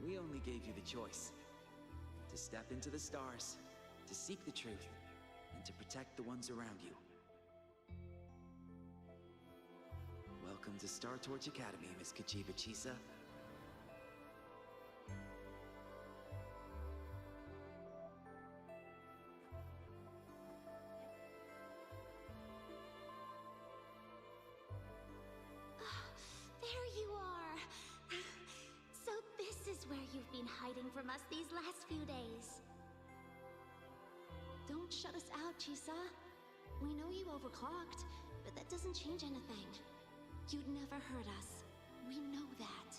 We only gave you the choice. To step into the stars, to seek the truth, and to protect the ones around you. Welcome to Star Torch Academy, Miss Kachiba Chisa. There you are! So this is where you've been hiding from us these last few days. Don't shut us out, Chisa. We know you overclocked, but that doesn't change anything. You'd never hurt us. We know that.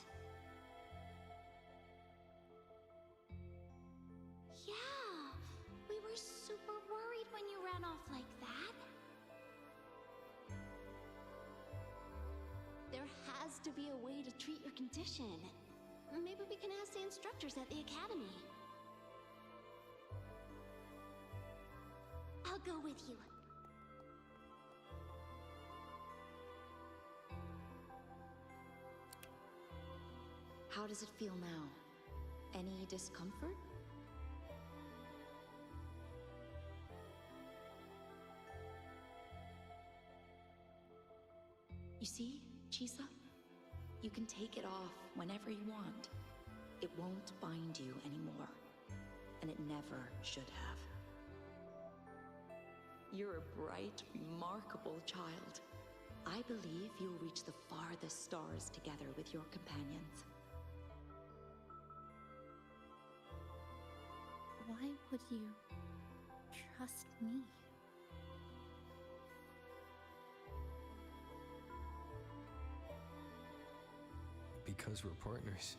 Yeah, we were super worried when you ran off like that. There has to be a way to treat your condition. Maybe we can ask the instructors at the academy. I'll go with you. How does it feel now? Any discomfort? You see, Chisa? You can take it off whenever you want. It won't bind you anymore. And it never should have. You're a bright, remarkable child. I believe you'll reach the farthest stars together with your companions. Why would you trust me? Because we're partners.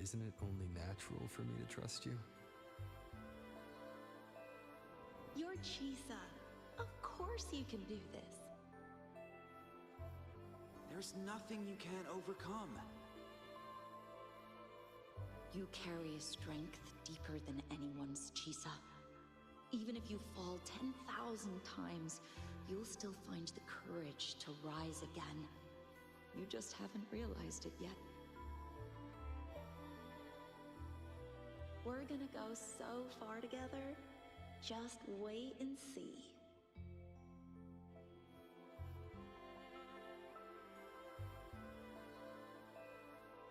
Isn't it only natural for me to trust you? You're Chisa. Of course you can do this. There's nothing you can't overcome. You carry a strength deeper than anyone's, Chisa. Even if you fall 10,000 times, you'll still find the courage to rise again. You just haven't realized it yet. We're gonna go so far together. Just wait and see.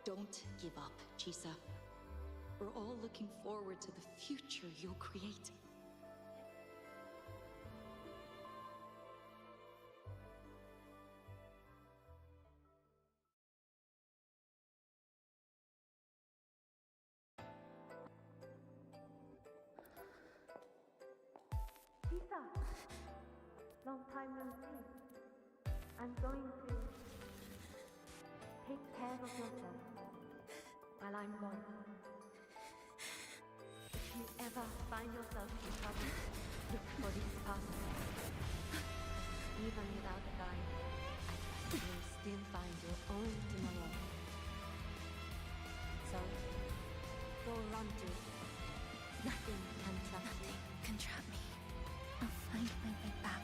Don't give up, Chisa. We're all looking forward to the future you'll create. Lisa, long time no see. I'm going to take care of yourself while I'm gone. If you ever find yourself in trouble, look for these paths. Even without a guide, I trust you'll still find your own tomorrow. So, go run to it. Nothing can trap you. Nothing can trap me. I'll find my way back.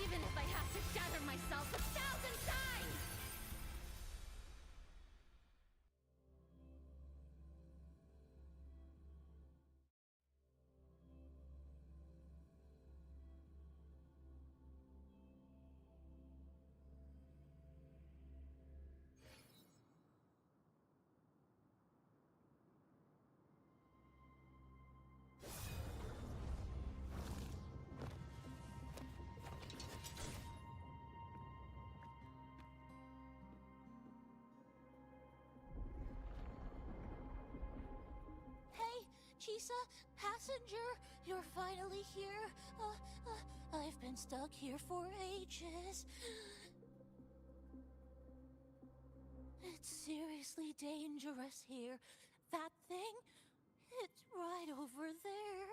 Even if I have to gather myself 1,000 times! Chisa, passenger, you're finally here. I've been stuck here for ages. It's seriously dangerous here. That thing, it's right over there.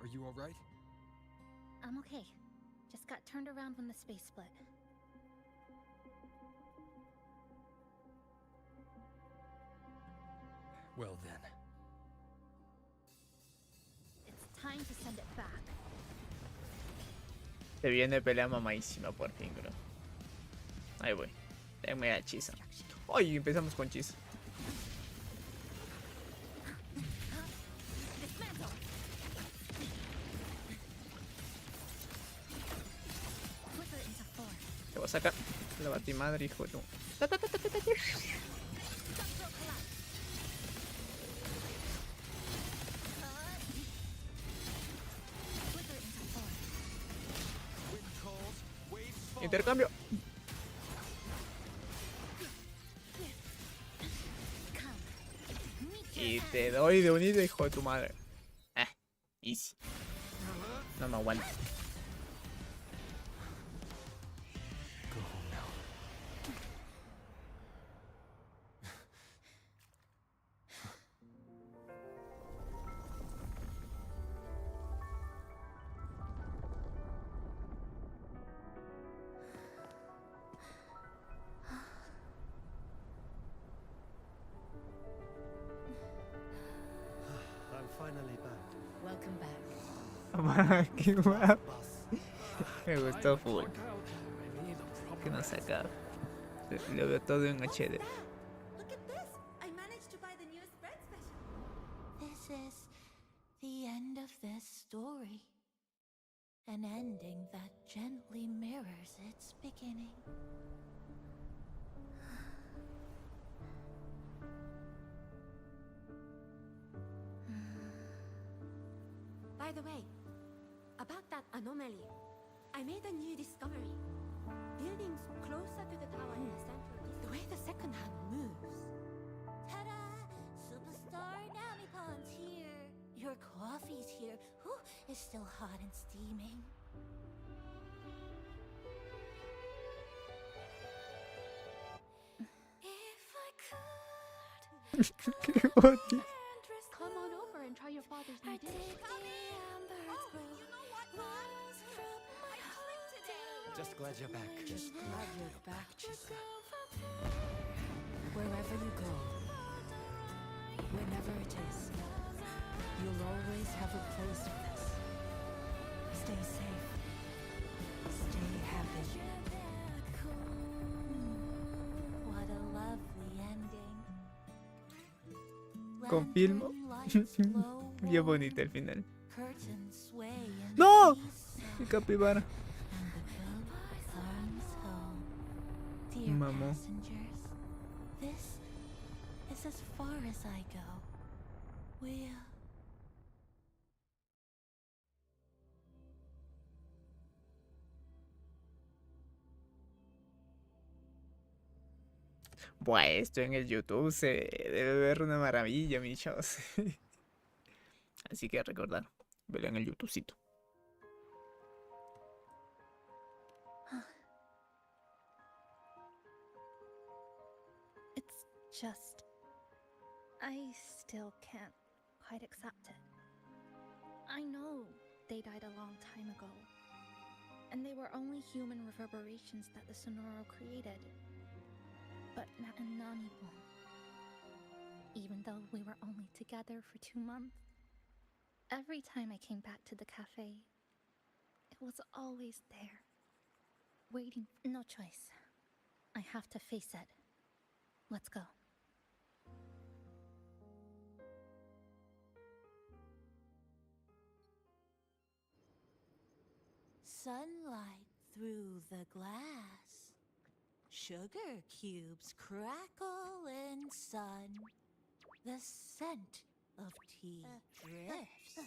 Are you alright? I'm okay. Just got turned around when the space split. Well then. It's time to send it back. Se viene pelea mamadísima por fin, bro. Ahí voy. Denme a Chisa. Ay, empezamos con Chisa. Te voy a sacar la batimadre, hijo de tu. Intercambio. Y te doy de unido, hijo de tu madre. Easy. No me aguanto. Finally back. Welcome back. Qué guapo. Me gustó full. Que no se acaba. Lo veo todo en HD. Look at this! I managed to buy the newest bread special. This is the end of this story. An ending that gently mirrors its beginning. By the way, about that anomaly, I made a new discovery. Buildings closer to the tower in the center, the way the second hand moves. Ta-da! Superstar Namipon's here. Your coffee's here. Whew, it's still hot and steaming. If I could. Come on over and try your father's new dish. Just glad you're back. Just glad you're back, Chisa. Wherever you go, whenever it is, you'll always have a place with us. Stay safe. Stay happy. What a lovely ending. Confirmo. Bien bonito el final. Curtains sway in ¡No! the Mi capibara. Dear Mamó. passengers, this is as far as I go. Buah, esto en el YouTube se debe ver una maravilla, mis chavos. Así que recordar, verlo en el YouTubecito. It's just... I still can't quite accept it. I know they died a long time ago, and they were only human reverberations that the Sonoro created. But Nami won't. Even though we were only together for 2 months, every time I came back to the cafe, it was always there, waiting. No choice. I have to face it. Let's go. Sunlight through the glass. Sugar cubes crackle in sun. The scent of tea drifts.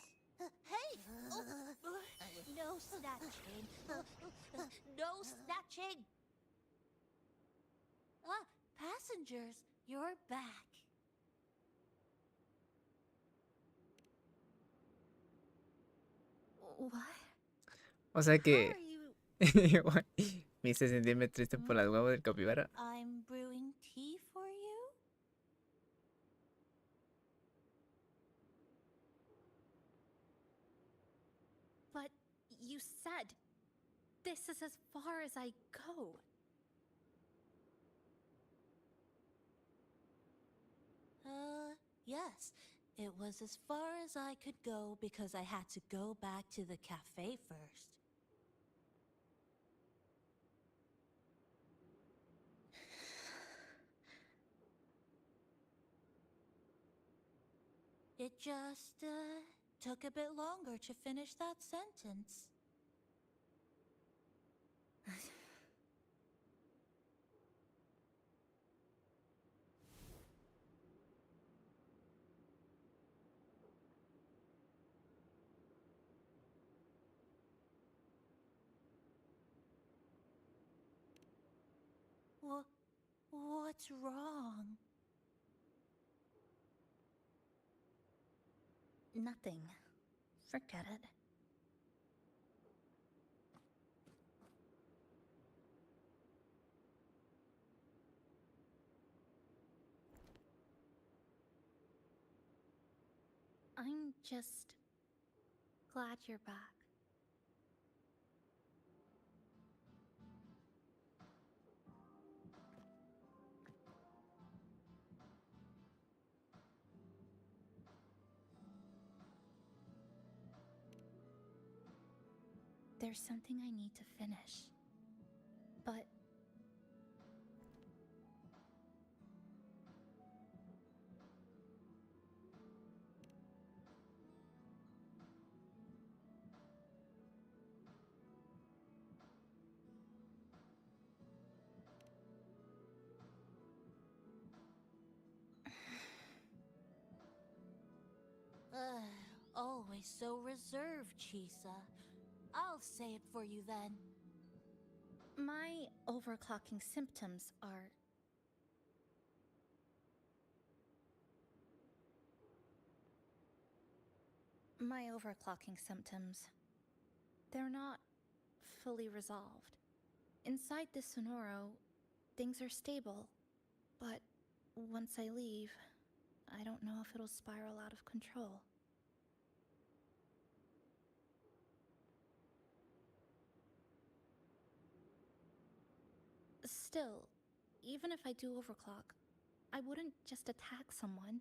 Hey! No snatching! No snatching! passengers, you're back. What? O sea How que... are you? Me hice sentirme triste por las huevos del capibara. I'm brewing tea for you? But you said this is as far as I go. Yes. It was as far as I could go because I had to go back to the cafe first. It just, took a bit longer to finish that sentence. What's wrong? Nothing. Forget it. I'm just glad you're back. There's something I need to finish. But Always so reserved, Chisa. I'll say it for you then. my overclocking symptoms are... My overclocking symptoms, they're not fully resolved. Inside the Sonoro, things are stable, but once I leave, I don't know if it'll spiral out of control. Still, even if I do overclock, I wouldn't just attack someone.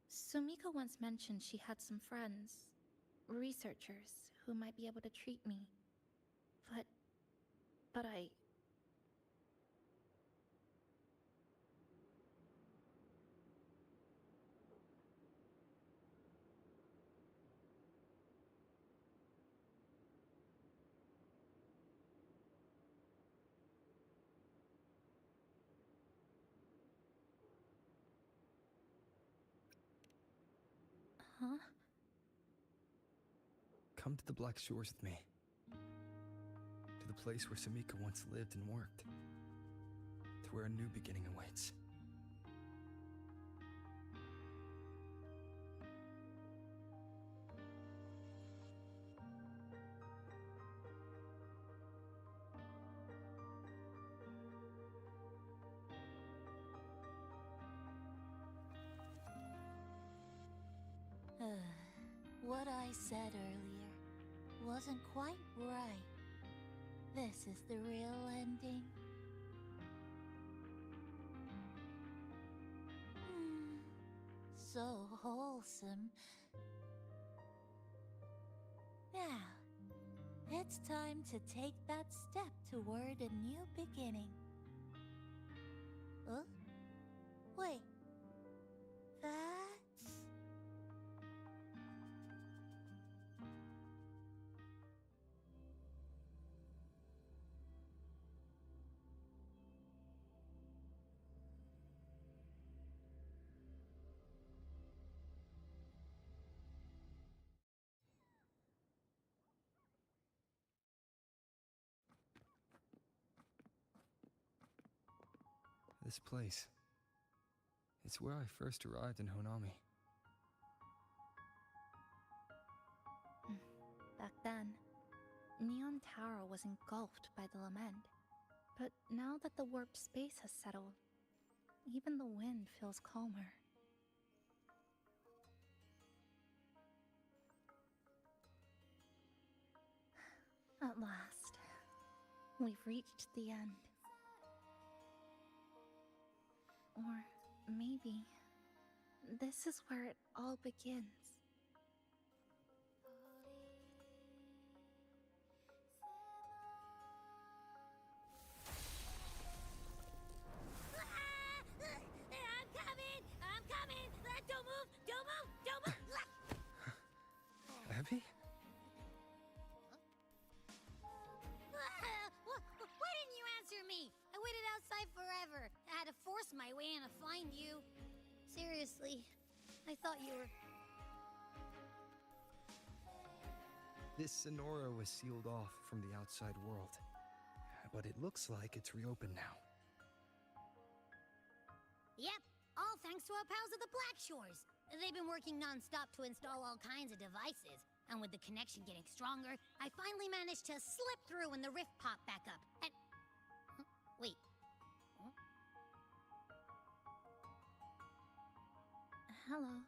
Sumika once mentioned she had some friends, researchers, who might be able to treat me. But I... Huh? Come to the Black Shores with me. To the place where Sumika once lived and worked. To where a new beginning awaits. What I said earlier wasn't quite right. This is the real ending. So wholesome. Now, it's time to take that step toward a new beginning. Huh? Wait. That's... This place, It's where I first arrived in Honami. Back then, Neon Tower was engulfed by the lament. But now that the warped space has settled, even the wind feels calmer. At last, we've reached the end. Or maybe this is where it all begins. I'm coming! Don't move! Don't move! Don't move! Abby? Why didn't you answer me? I waited outside forever. I had to force my way in to find you. Seriously, I thought you were... This Sonora was sealed off from the outside world. But it looks like it's reopened now. Yep, all thanks to our pals at the Black Shores. They've been working non-stop to install all kinds of devices. And with the connection getting stronger, I finally managed to slip through when the rift popped back up. And... Wait. Hello.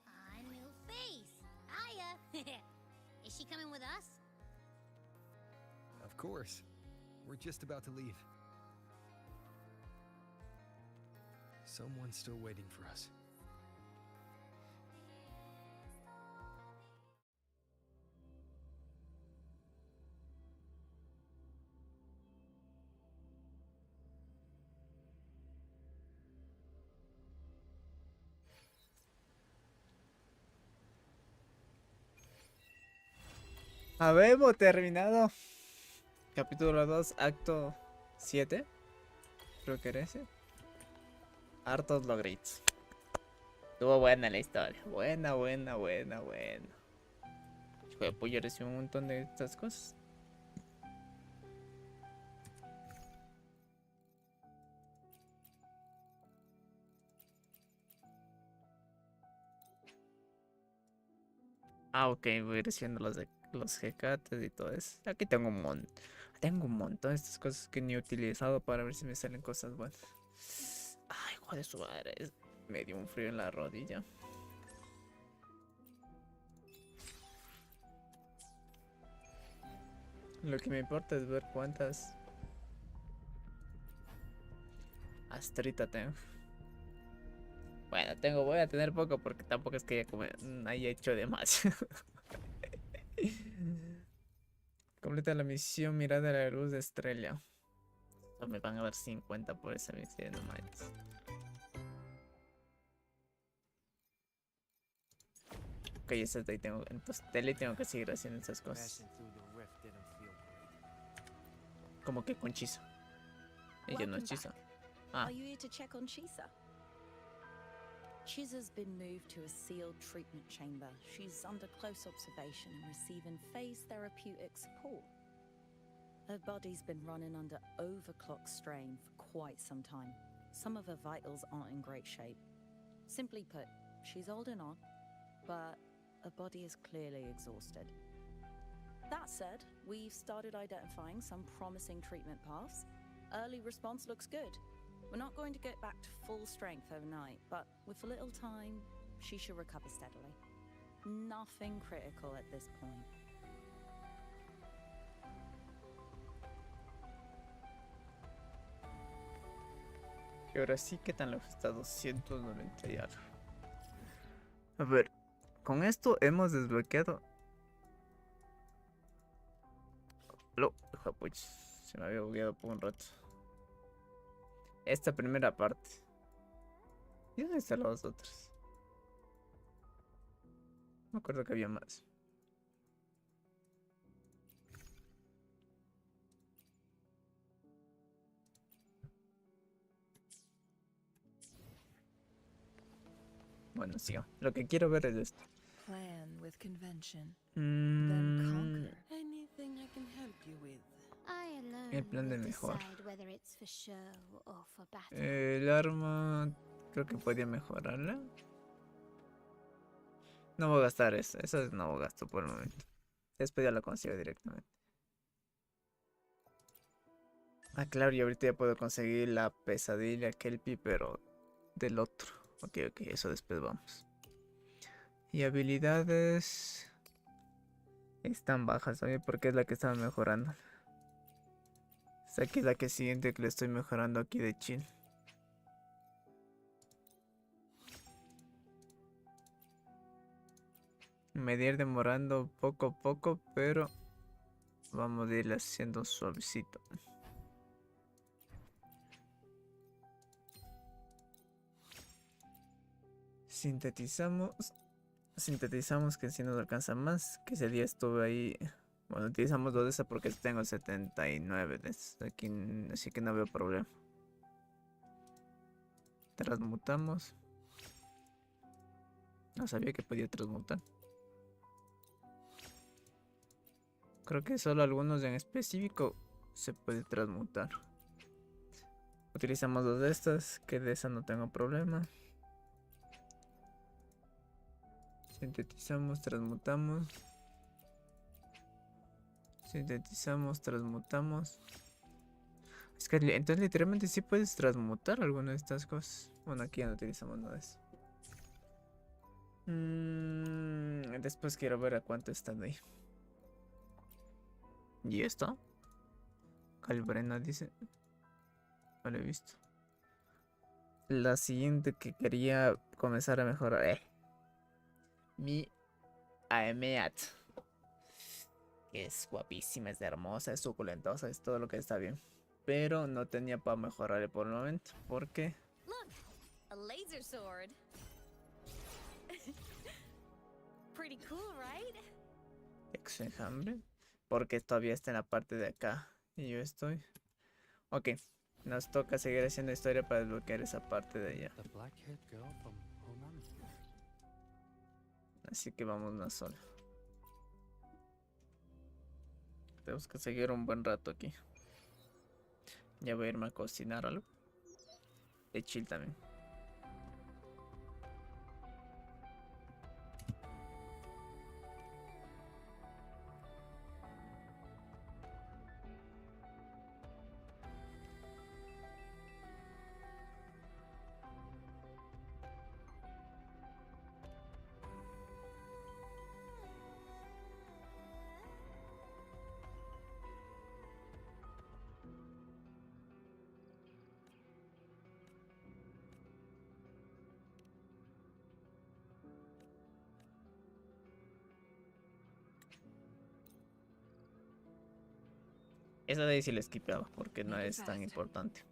A new face. Hiya. Is she coming with us? Of course. We're just about to leave. Someone's still waiting for us. Habemos terminado. Capítulo 2, acto 7. Creo que era ese. Hartos logritos. Estuvo buena la historia. Buena. Hijo de puyo, recibo un montón de estas cosas. Ah, ok, voy recibiendo los jecates y todo eso. Aquí tengo un montón. Tengo un montón de estas cosas que ni he utilizado para ver si me salen cosas buenas. Ay, hijo de su madre. Me dio un frío en la rodilla. Lo que me importa es ver cuántas Astrita tengo. Bueno, voy a tener poco porque tampoco es que haya hecho de más. Completa la misión Mirada a la Luz de Estrella. Me van a dar 50 por esa misión, no manches. Ok, esa de ahí tengo. Entonces, Tele tengo que seguir haciendo esas cosas. Como que con Chisa. Ella no es Chisa. Ah. Are you here to check on Chisa? Chisa's been moved to a sealed treatment chamber. She's under close observation and receiving phase therapeutic support. Her body's been running under overclock strain for quite some time. Some of her vitals aren't in great shape. Simply put, she's holding on, but her body is clearly exhausted. That said, we've started identifying some promising treatment paths. Early response looks good. We're not going to get back to full strength overnight, but with a little time, she should recover steadily. Nothing critical at this point. Y ahora sí, ¿qué tan lejos está? 290 y algo. A ver, con esto hemos desbloqueado. No, se me había bugueado por un rato. Esta primera parte. ¿Y dónde están los otros? No me acuerdo que había más. Bueno, sí. Lo que quiero ver es esto. Plan with convention, then conquer. Anything I can help you with? I El plan de will mejora. decide whether it's for show or for battle. El arma creo que podría mejorarla. No voy a gastar eso. Eso no gasto por el momento. Después ya lo consigo directamente. Ah, claro, y ahorita ya puedo conseguir la pesadilla Kelpie, pero del otro. Ok, eso después vamos. Y habilidades están bajas, ¿sabes? Porque es la que estaba mejorando. Esta aquí es la que siguiente que le estoy mejorando aquí de chill. Me voy a ir demorando poco a poco, pero vamos a ir haciendo suavecito. Sintetizamos que si nos alcanza más, que ese día estuve ahí. Bueno, utilizamos 2 de esas porque tengo 79 de esas aquí, así que no veo problema. Transmutamos. No sabía que podía transmutar. Creo que solo algunos en específico se puede transmutar. Utilizamos 2 de estas, que de esa no tengo problema. Sintetizamos, transmutamos. Sintetizamos, transmutamos. Es que entonces literalmente sí puedes transmutar alguna de estas cosas. Bueno, aquí ya no utilizamos nada de eso. Después quiero ver a cuánto están ahí. ¿Y esto? Calbrena dice. No lo he visto. La siguiente que quería comenzar a mejorar. Mi Aemeat. Que es guapísima, es hermosa, es suculentosa, es todo lo que está bien. Pero no tenía para mejorarle por el momento. Porque Look, a laser sword. Pretty cool, right? ex enjambre. Porque todavía está en la parte de acá. Y yo estoy. Ok. Nos toca seguir haciendo historia para desbloquear esa parte de allá. Así que vamos una sola. Tenemos que seguir un buen rato aquí. Ya voy a irme a cocinar algo. De chill también. Esa de ahí sí la skipeaba porque no es tan importante.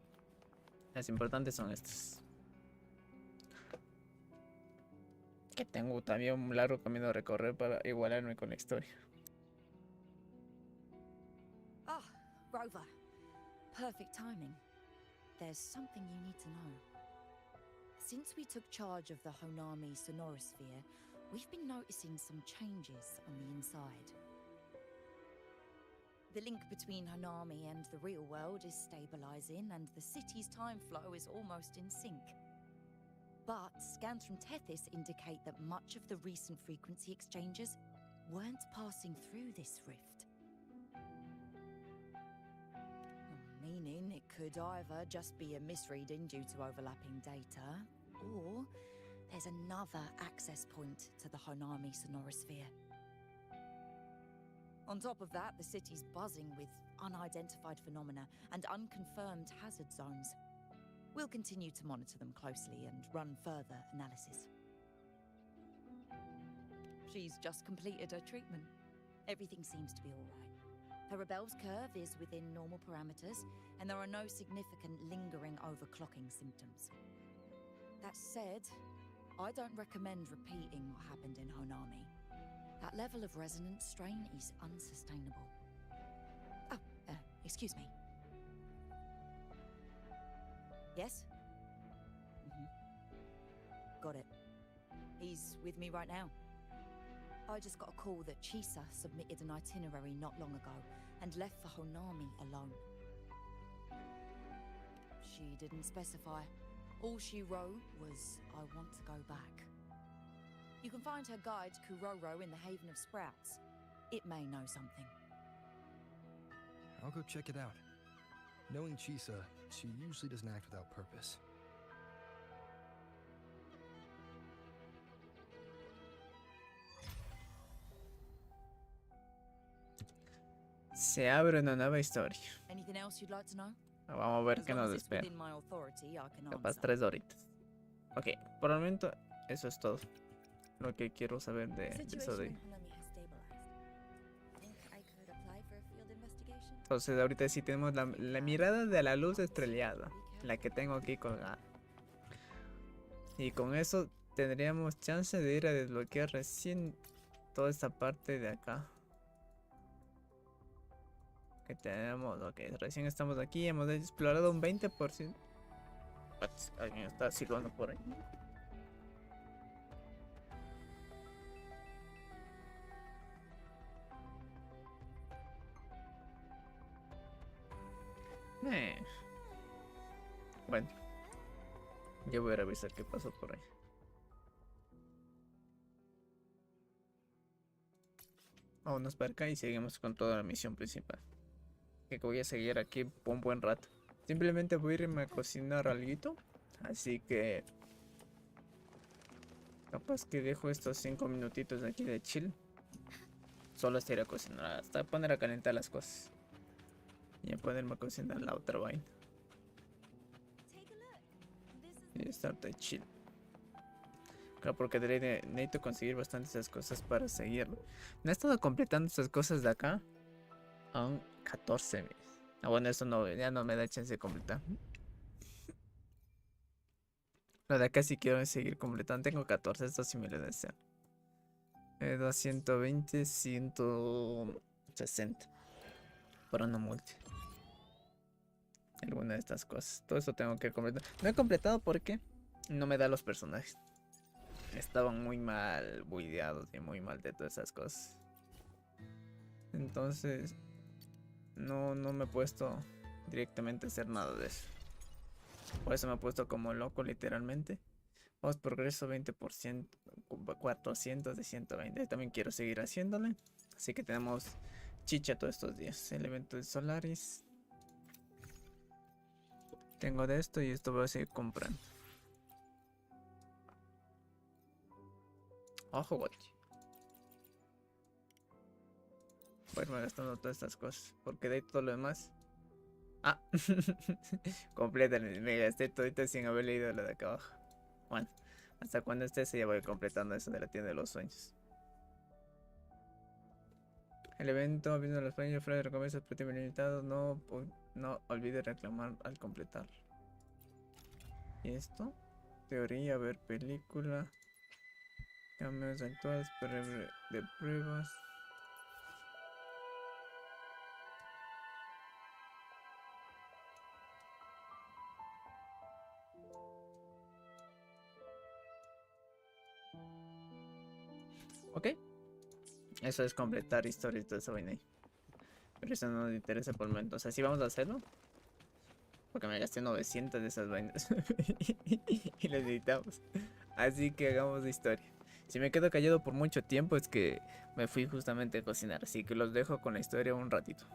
Las importantes son estas. Que tengo también un largo camino a recorrer para igualarme con la historia. Ah, Rover. Perfect timing. There's something you need to know. Since we took charge of the Honami sonorosphere, we've been noticing some changes on the inside. The link between Honami and the real world is stabilizing, and the city's time flow is almost in sync. But scans from Tethys indicate that much of the recent frequency exchanges weren't passing through this rift. Meaning it could either just be a misreading due to overlapping data, or there's another access point to the Honami sonorosphere. On top of that, the city's buzzing with unidentified phenomena and unconfirmed hazard zones. We'll continue to monitor them closely and run further analysis. She's just completed her treatment. Everything seems to be all right. Her Rebel's curve is within normal parameters, and there are no significant lingering overclocking symptoms. That said, I don't recommend repeating what happened in Honami. That level of resonance strain is unsustainable. Oh, excuse me. Yes? Got it. He's with me right now. I just got a call that Chisa submitted an itinerary not long ago and left for Honami alone. She didn't specify. All she wrote was, I want to go back. You can find her guide, Kuroro, in the Haven of Sprouts. It may know something. I'll go check it out. Knowing Chisa, she usually doesn't act without purpose. Se abre una nueva historia. Anything else you'd like to know? Vamos a ver As qué long nos as it's espera. within my authority, I can Capaz answer. 3 horitas. Ok, por el momento eso es todo. Lo que quiero saber de eso de... Entonces ahorita sí tenemos la mirada de la luz estrellada. La que tengo aquí colgada. Y con eso tendríamos chance de ir a desbloquear recién toda esta parte de acá. Que tenemos, ok, recién estamos aquí, hemos explorado un 20%. Alguien está silbando por ahí. Bueno, yo voy a revisar qué pasó por ahí. Vámonos para acá y seguimos con toda la misión principal. Que voy a seguir aquí por un buen rato. Simplemente voy a irme a cocinar algo. Así que capaz que dejo estos 5 minutitos aquí de chill. Solo hasta ir a cocinar, hasta poner a calentar las cosas. Y a ponerme a cocinar la otra vaina. Y estar de chill. Claro, porque necesito conseguir bastantes esas cosas para seguirlo. No he estado completando esas cosas de acá. Aún 14 mil. Ah, bueno, eso no, ya no me da chance de completar. Lo de acá sí quiero seguir completando. Tengo 14, esto sí me lo deseo. 220, 160. Para una multi. Alguna de estas cosas. Todo eso tengo que completar. No he completado porque no me da los personajes. Estaban muy mal buideados y muy mal de todas esas cosas. Entonces no me he puesto directamente a hacer nada de eso. Por eso me he puesto como loco literalmente. Vamos, progreso 20%, 400 de 120. También quiero seguir haciéndole. Así que tenemos chicha todos estos días. El evento de Solaris. Tengo de esto y esto voy a seguir comprando. Ojo, guachi. Voy a irme gastando todas estas cosas. Porque de ahí todo lo demás. Ah, completa. Me gasté todito sin haber leído lo de acá abajo. Bueno, hasta cuando esté ese ya voy completando eso de la tienda de los sueños. El evento, viendo los sueños, fuera de recompensas por tiempo limitado. No olvide reclamar al completar. ¿Y esto? Teoría, ver película. Cambios actuales, de pruebas. Ok. Eso es completar historias y toda esa vaina ahí. Pero eso no nos interesa por el momento. O sea, sí vamos a hacerlo. Porque me gasté 900 de esas vainas. Y las editamos. Así que hagamos la historia. Si me quedo callado por mucho tiempo es que me fui justamente a cocinar. Así que los dejo con la historia un ratito.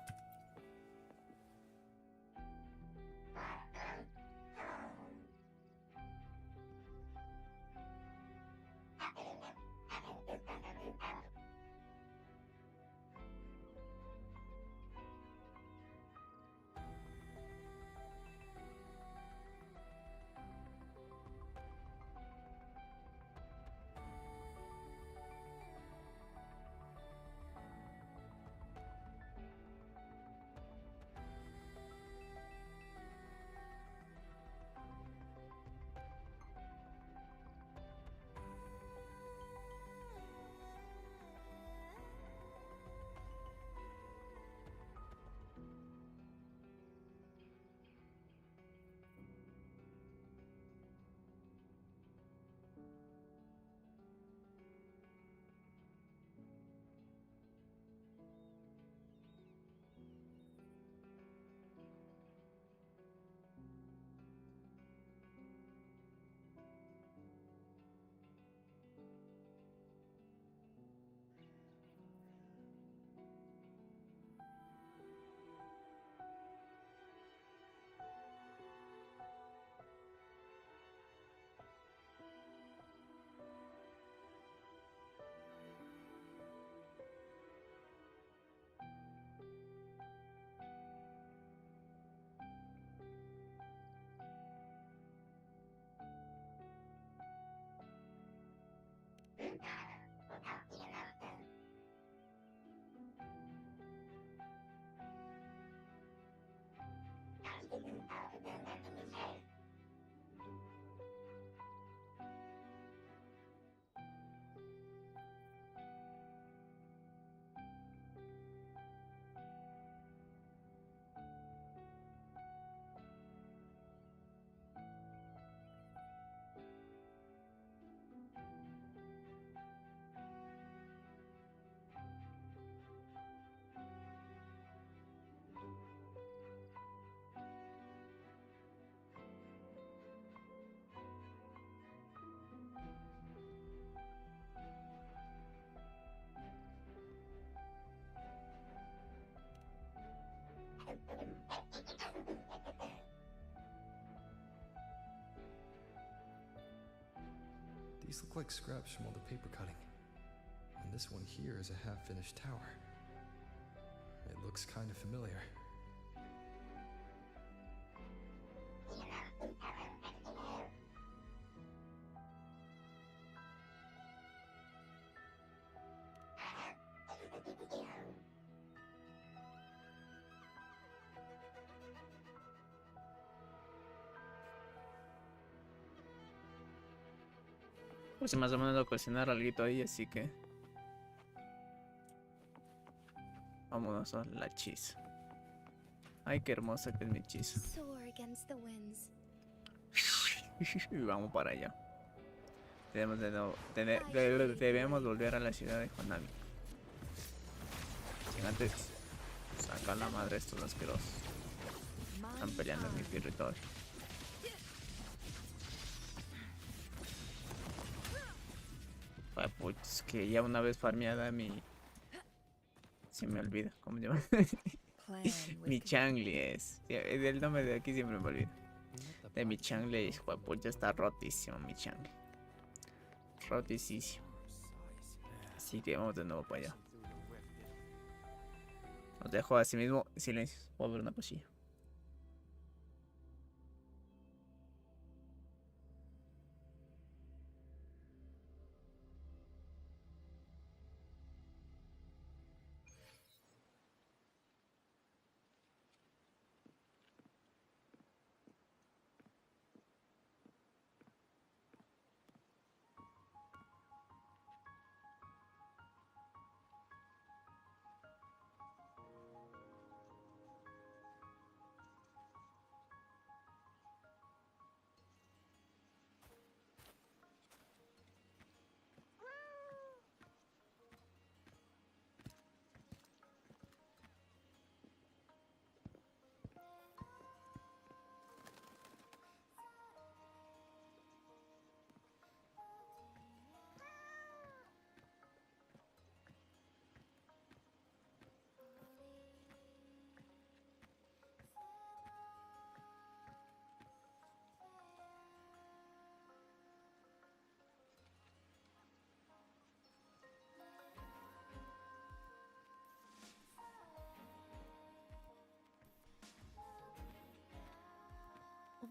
These look like scraps from all the paper cutting. And this one here is a half-finished tower. It looks kind of familiar. Pues más o menos cocinar algo ahí, así que vámonos a la chis. Ay, qué hermosa que es mi chis. Soar against the winds. Y vamos para allá. Debemos volver a la ciudad de Honami. Sin antes sacar la madre a estos asquerosos. Están peleando en mi territorio. Pues que ya una vez farmeada mi... Se me olvida, ¿cómo se llama? Mi changli es. El nombre de aquí siempre me olvida. De mi changli, pues ya está rotísimo mi changli. Rotísimo. Así que vamos de nuevo para allá. Os dejo así mismo en silencio. Voy a ver una cosilla.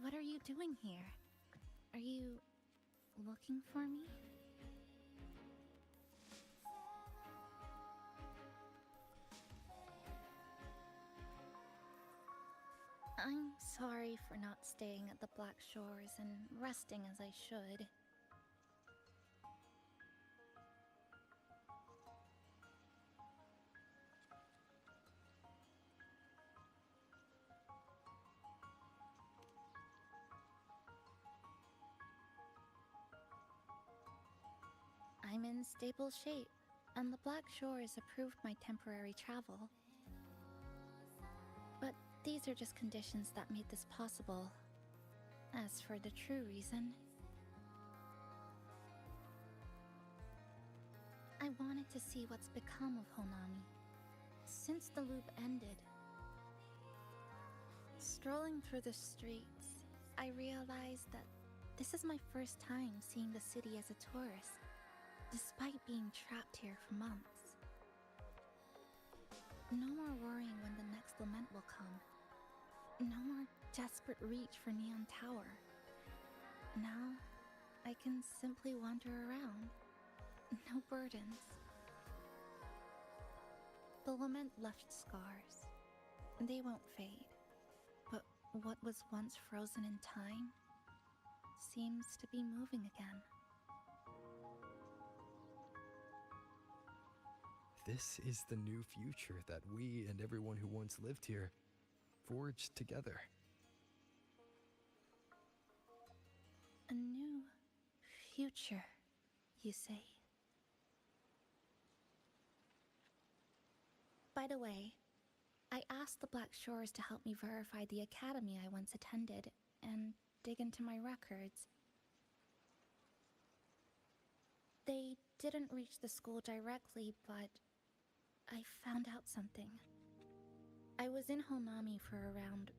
What are you doing here? Are you looking for me? I'm sorry for not staying at the Black Shores and resting as I should. I'm in stable shape, and the Black Shores approved my temporary travel. But these are just conditions that made this possible. As for the true reason, I wanted to see what's become of Honami since the loop ended. Strolling through the streets, I realized that this is my first time seeing the city as a tourist, despite being trapped here for months. No more worrying when the next lament will come. No more desperate reach for Neon Tower. Now, I can simply wander around. No burdens. The lament left scars. They won't fade. But what was once frozen in time seems to be moving again. This is the new future that we and everyone who once lived here forged together. A new future, you say? By the way, I asked the Black Shores to help me verify the academy I once attended and dig into my records. They didn't reach the school directly, but I found out something. I was in Honami for around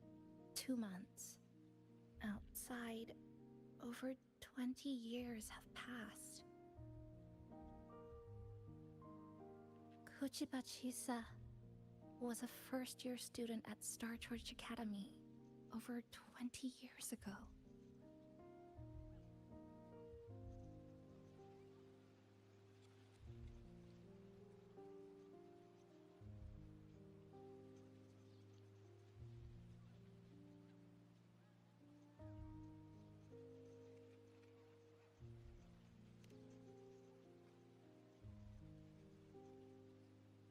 2 months. Outside, over 20 years have passed. Kuchiba Chisa was a first-year student at Star Torch Academy over 20 years ago.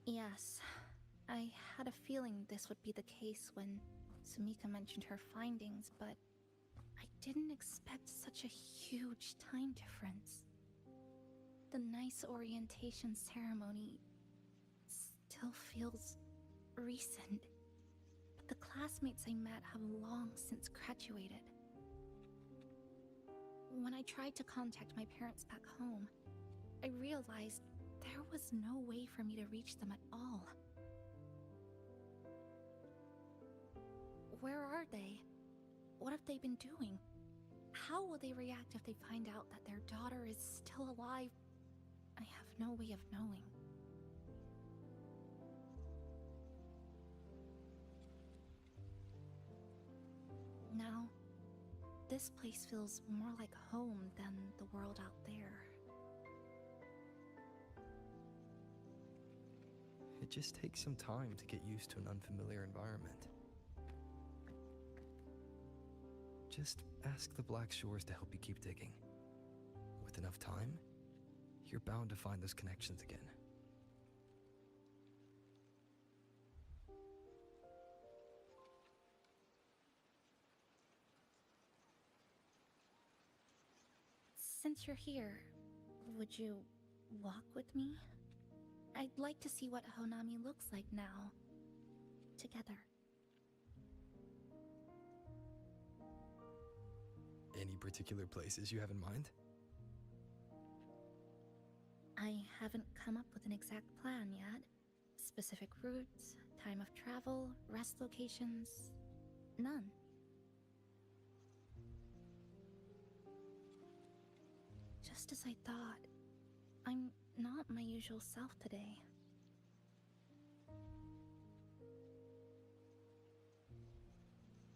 Yes, I had a feeling this would be the case when Sumika mentioned her findings, but I didn't expect such a huge time difference. The nice orientation ceremony still feels recent, but the classmates I met have long since graduated. When I tried to contact my parents back home, I realized there was no way for me to reach them at all. Where are they? What have they been doing? How will they react if they find out that their daughter is still alive? I have no way of knowing. Now, this place feels more like home than the world out there. It just takes some time to get used to an unfamiliar environment. Just ask the Black Shores to help you keep digging. With enough time, you're bound to find those connections again. Since you're here, would you walk with me? I'd like to see what Honami looks like now. Together. Any particular places you have in mind? I haven't come up with an exact plan yet. Specific routes, time of travel, rest locations, none. Just as I thought, I'm not my usual self today.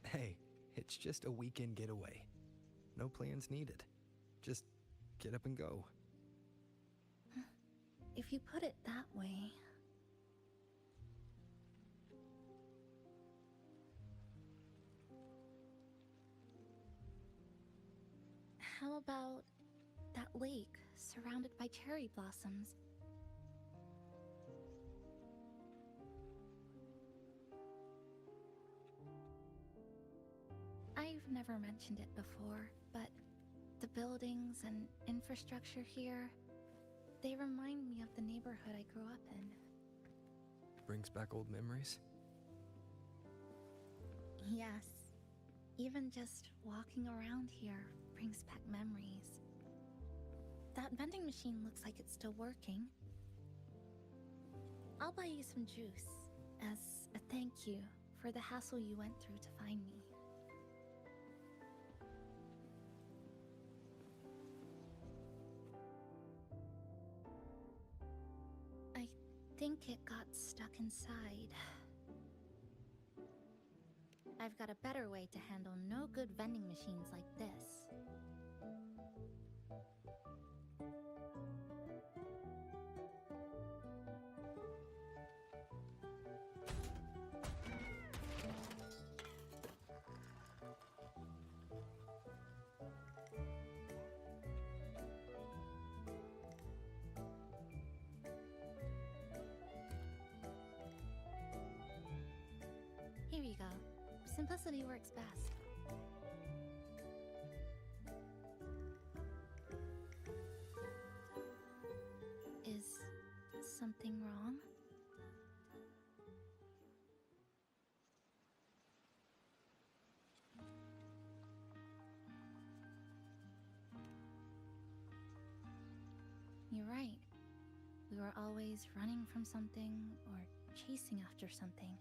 Hey, it's just a weekend getaway. No plans needed. Just get up and go. If you put it that way... How about that lake surrounded by cherry blossoms? I've never mentioned it before, but the buildings and infrastructure here, they remind me of the neighborhood I grew up in. Brings back old memories? Yes. Even just walking around here brings back memories. That vending machine looks like it's still working. I'll buy you some juice as a thank you for the hassle you went through to find me. I think it got stuck inside. I've got a better way to handle no good vending machines like this. Here you go. Simplicity works best. Is something wrong? You're right. We were always running from something or chasing after something.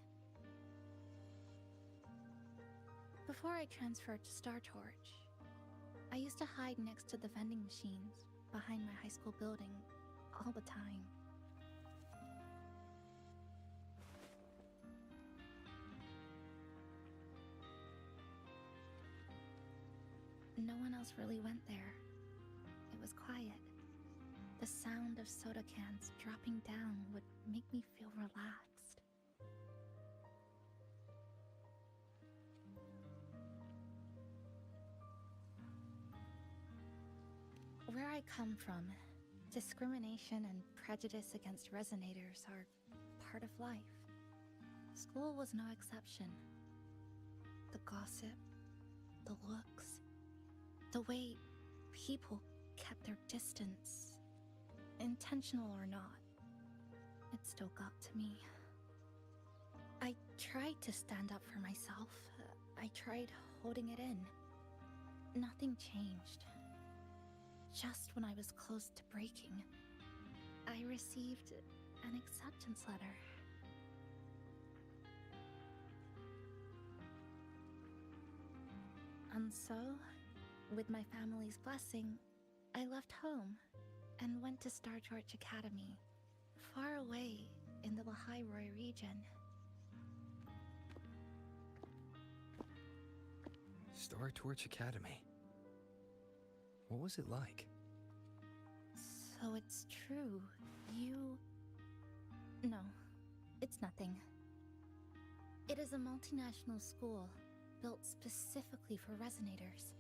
Before I transferred to Star Torch, I used to hide next to the vending machines behind my high school building all the time. No one else really went there. It was quiet. The sound of soda cans dropping down would make me feel relaxed. Where I come from, discrimination and prejudice against resonators are part of life. School was no exception. The gossip, the looks, the way people kept their distance, intentional or not, it still got to me. I tried to stand up for myself. I tried holding it in. Nothing changed. Just when I was close to breaking, I received an acceptance letter. And so, with my family's blessing, I left home and went to Star Torch Academy, far away in the Lahairoi region. Star Torch Academy. What was it like? So it's true, you... No, it's nothing. It is a multinational school built specifically for resonators,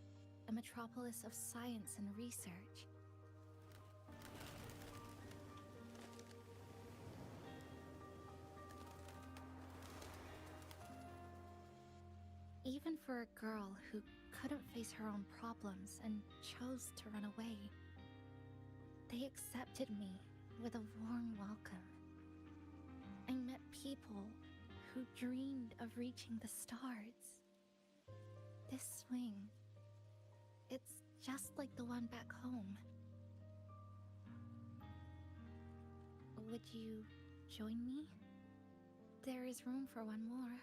a metropolis of science and research. Even for a girl who couldn't face her own problems and chose to run away, they accepted me with a warm welcome. I met people who dreamed of reaching the stars. This swing, it's just like the one back home. Would you join me? There is room for one more.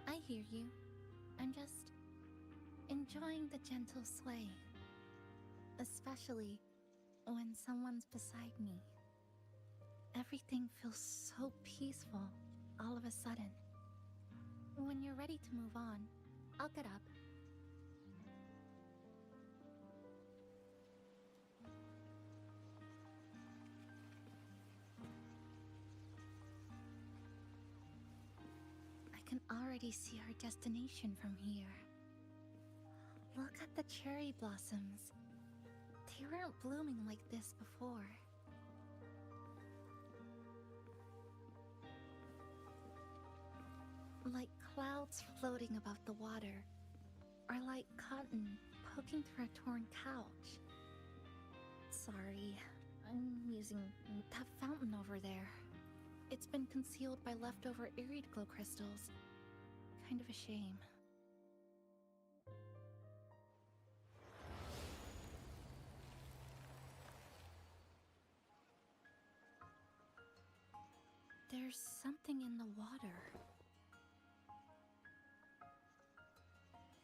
I hear you. I'm just enjoying the gentle sway. Especially when someone's beside me. Everything feels so peaceful all of a sudden. When you're ready to move on, I'll get up. I can already see our destination from here. Look at the cherry blossoms. They weren't blooming like this before. Like clouds floating above the water, or like cotton poking through a torn couch. Sorry, I'm using that fountain over there. It's been concealed by leftover irid glow crystals. Kind of a shame. There's something in the water.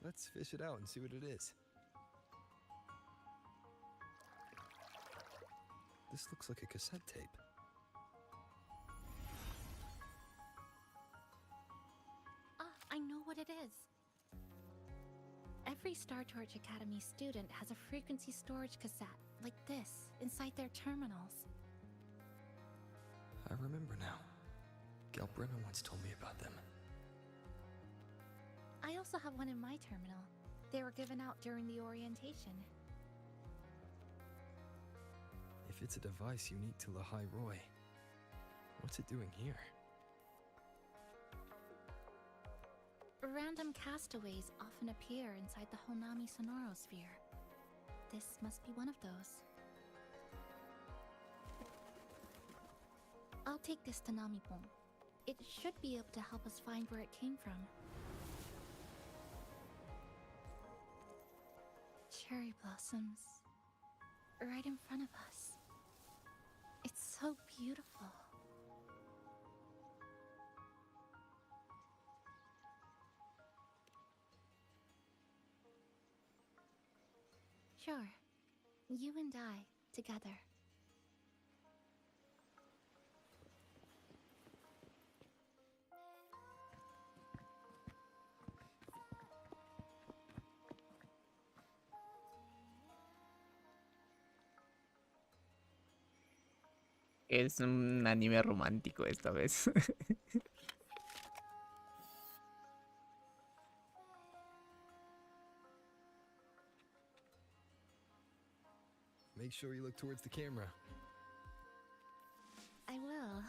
Let's fish it out and see what it is. This looks like a cassette tape. I know what it is. Every Star Torch Academy student has a frequency storage cassette, like this, inside their terminals. I remember now. Galbrenna once told me about them. I also have one in my terminal. They were given out during the orientation. If it's a device unique to Lahai Roy, what's it doing here? Random castaways often appear inside the Honami sonorosphere. This must be one of those. I'll take this to Namipon. It should be able to help us find where it came from. Cherry blossoms. Right in front of us. It's so beautiful. Sure. You and I, together. Es un anime romántico esta vez. Make sure you look towards the camera. I will.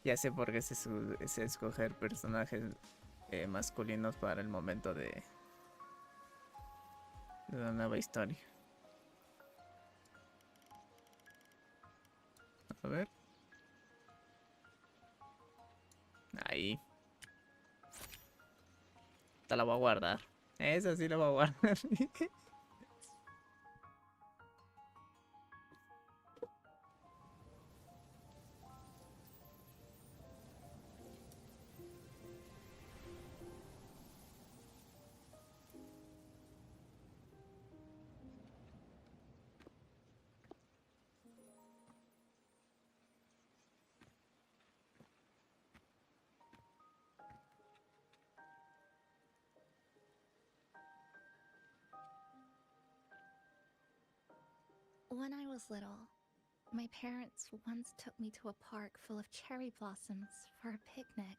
Ya sé por qué es escoger personajes masculinos para el momento de la nueva historia. A ver. Ahí. Esta la voy a guardar. Esa sí la voy a guardar. When I was little, my parents once took me to a park full of cherry blossoms for a picnic.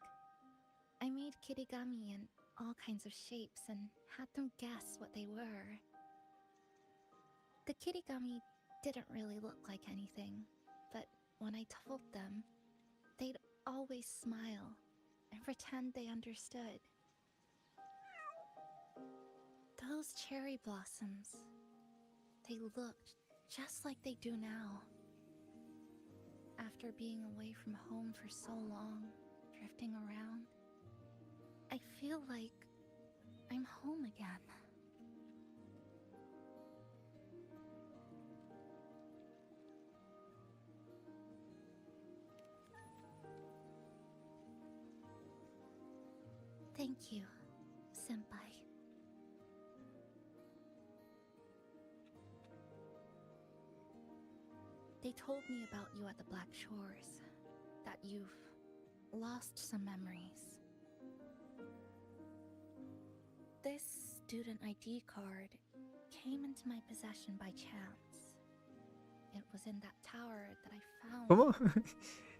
I made kirigami in all kinds of shapes and had them guess what they were. The kirigami didn't really look like anything, but when I told them, they'd always smile and pretend they understood. Those cherry blossoms, they looked just like they do now. After being away from home for so long, drifting around, I feel like I'm home again. Thank you, Senpai. They told me about you at the Black Shores, that you've lost some memories. This student ID card came into my possession by chance. It was in that tower that I found. ¿Cómo?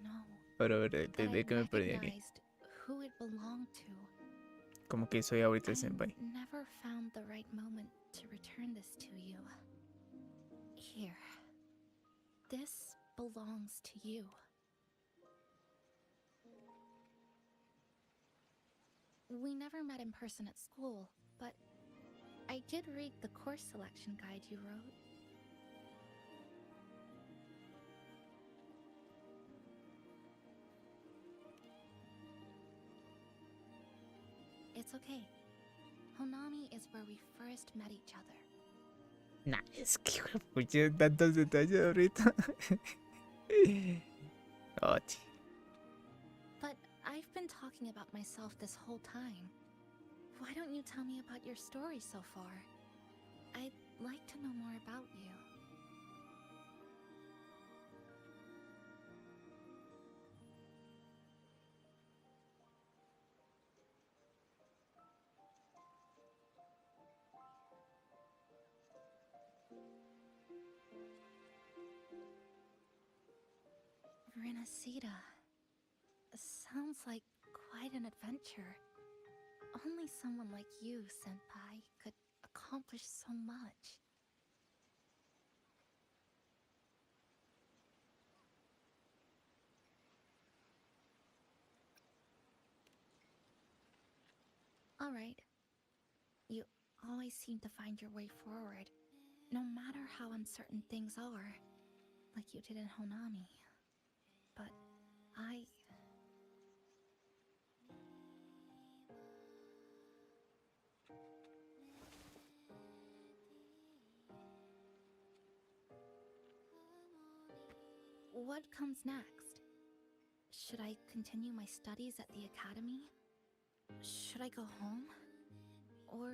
No. Pero a ver, That I ¿de qué me perdí aquí? recognized who it belonged to. Como que soy ahorita el senpai. Never found the right moment to return this to you. Here. This belongs to you. We never met in person at school, but I did read the course selection guide you wrote. It's okay. Honami is where we first met each other. Nah, es que escuché tantos detalles ahorita. Oh, But I've been been talking about myself this whole time. Why don't you tell me about your story so far? I'd like to know more about you. Renacida. Sounds like quite an adventure. Only someone like you, Senpai, could accomplish so much. Alright. You always seem to find your way forward, no matter how uncertain things are, like you did in Honami. But What comes next? Should I continue my studies at the academy? Should I go home? Or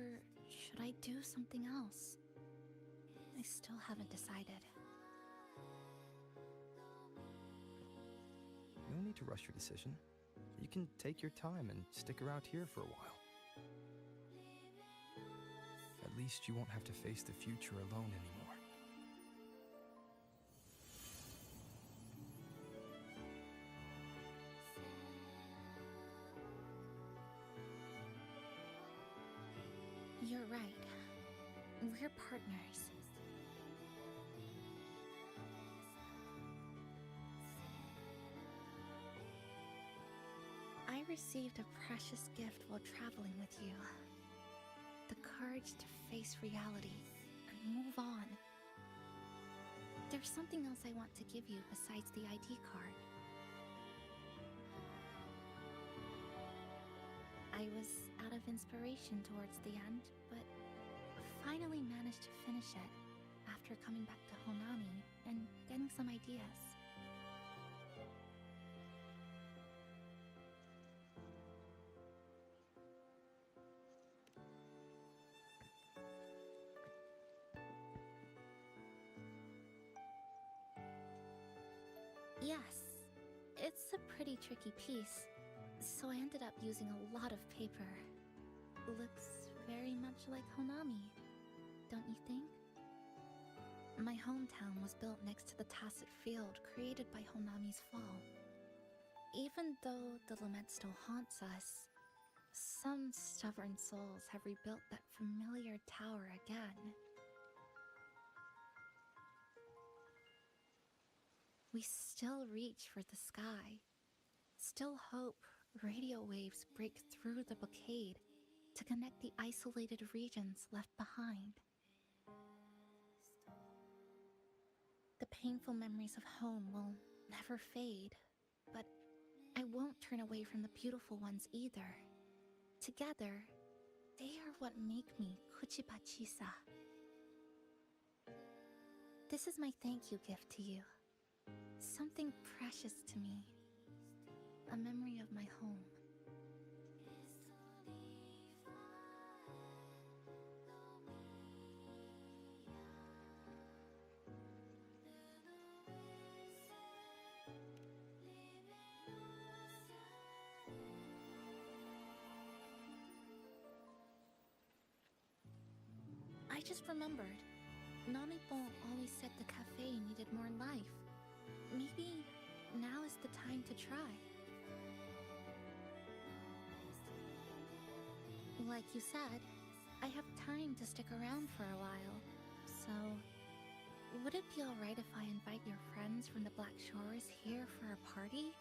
should I do something else? I still haven't decided. No need to rush your decision. You can take your time and stick around here for a while. At least you won't have to face the future alone anymore. You're right. We're partners. I received a precious gift while traveling with you. The courage to face reality and move on. There's something else I want to give you besides the ID card. I was out of inspiration towards the end, but finally managed to finish it after coming back to Honami and getting some ideas. Yes, it's a pretty tricky piece, so I ended up using a lot of paper. Looks very much like Honami, don't you think? My hometown was built next to the tacit field created by Honami's fall. Even though the lament still haunts us, some stubborn souls have rebuilt that familiar tower again. We still reach for the sky, still hope radio waves break through the blockade to connect the isolated regions left behind. The painful memories of home will never fade, but I won't turn away from the beautiful ones either. Together, they are what make me Kuchibachisa. This is my thank you gift to you. Something precious to me. A memory of my home. I just remembered. Namipon always said the cafe needed more life. Maybe now is the time to try. Like you said, I have time to stick around for a while, so would it be alright if I invite your friends from the Black Shores here for a party?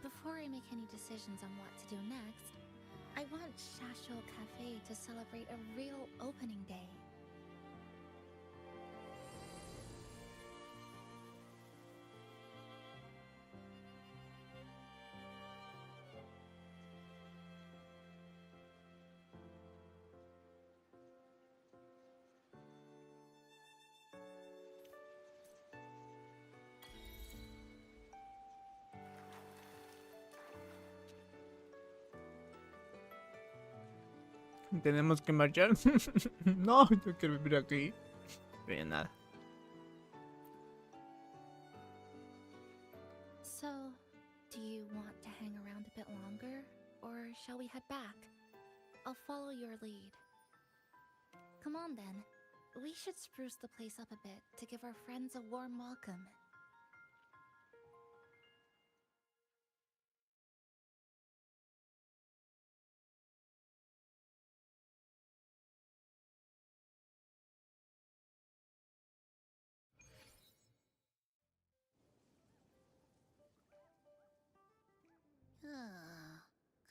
Before I make any decisions on what to do next, I want Shasho Cafe to celebrate a real opening day. Tenemos que marchar. No, yo quiero vivir aquí. Pero nada. So, do you want to hang around a bit longer, or shall we head back? I'll follow your lead. Come on then. We should spruce the place up a bit to give our friends a warm welcome.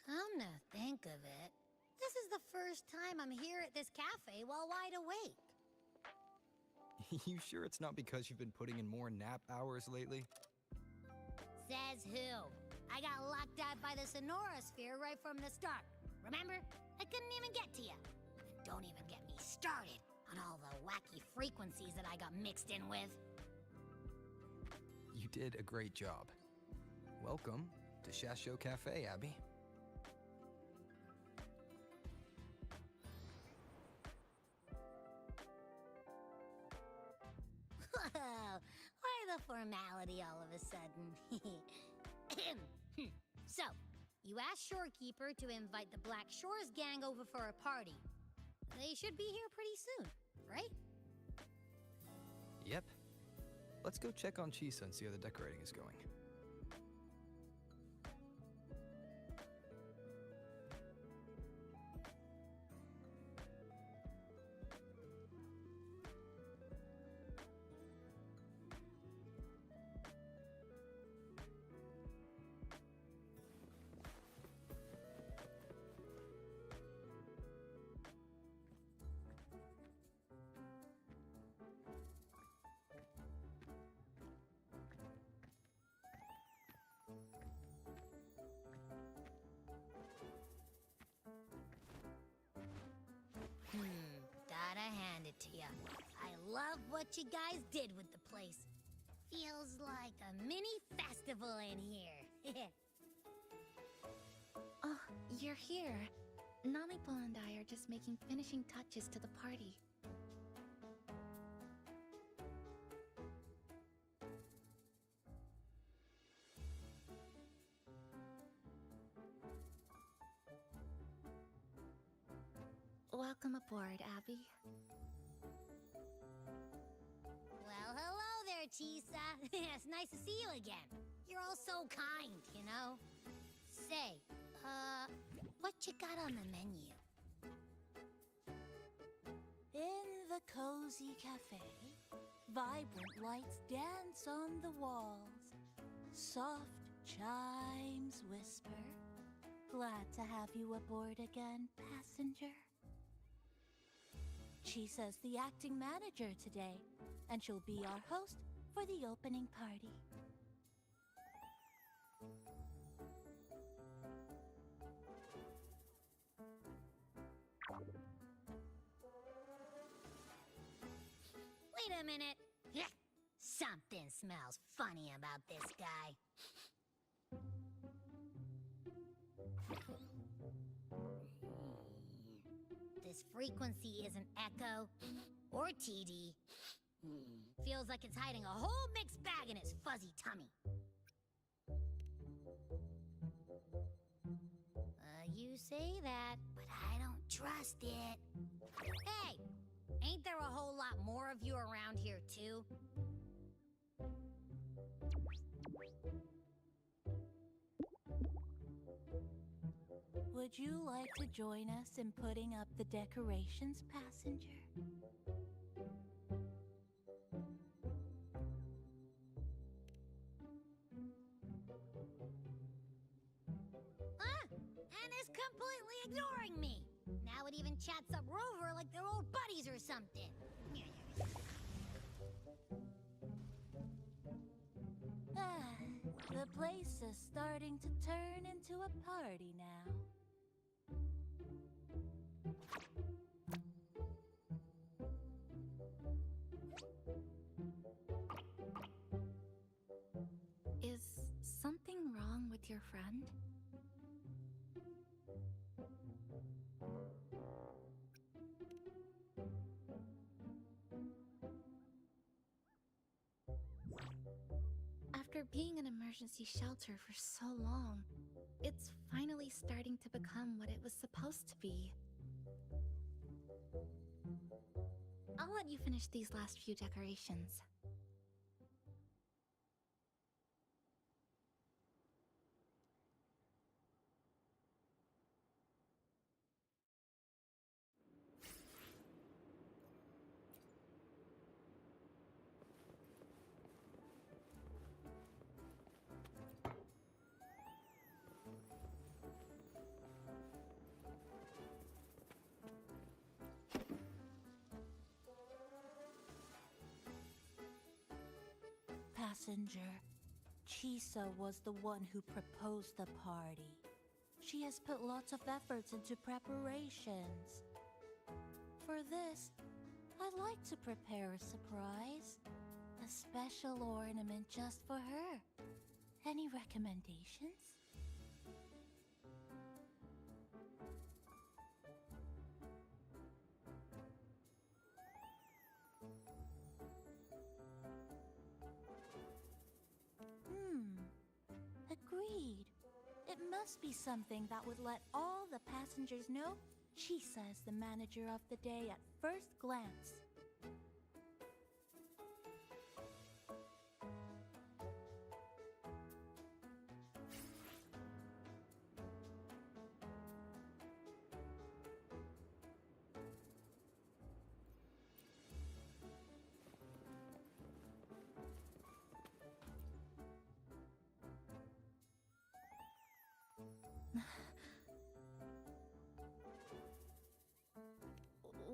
Come to think of it, this is the first time I'm here at this cafe while wide awake. You sure it's not because you've been putting in more nap hours lately? Says who? I got locked out by the Sonorosphere right from the start. Remember? I couldn't even get to you. And don't even get me started on all the wacky frequencies that I got mixed in with. You did a great job. Welcome to Shasho Cafe, Abby. Whoa, why the formality all of a sudden? So, you asked Shorekeeper to invite the Black Shores gang over for a party. They should be here pretty soon, right? Yep. Let's go check on Chisa and see how the decorating is going. Gotta hand it to ya. I love what you guys did with the place. Feels like a mini festival in here. Oh, you're here. Namipo and I are just making finishing touches to the party. Welcome aboard, Abby. Well, hello there, Chisa. It's nice to see you again. You're all so kind, you know? Say, what you got on the menu? In the cozy cafe, vibrant lights dance on the walls. Soft chimes whisper. Glad to have you aboard again, passenger. Chisa's the acting manager today, and she'll be our host for the opening party. Wait a minute. Something smells funny about this guy. This frequency isn't echo or TD. Feels like it's hiding a whole mixed bag in its fuzzy tummy. You say that, but I don't trust it. Hey, ain't there a whole lot more of you around here too? Would you like to join us in putting up the decorations, passenger? And is completely ignoring me. Now it even chats up Rover like they're old buddies or something. The place is starting to turn into a party now. Is something wrong with your friend? emergency shelter for so long. It's finally starting to become what it was supposed to be. I'll let you finish these last few decorations. Passenger, Chisa was the one who proposed the party. She has put lots of efforts into preparations. For this, I'd like to prepare a surprise. A special ornament just for her. Any recommendations? Agreed. It must be something that would let all the passengers know Chisa is the manager of the day at first glance.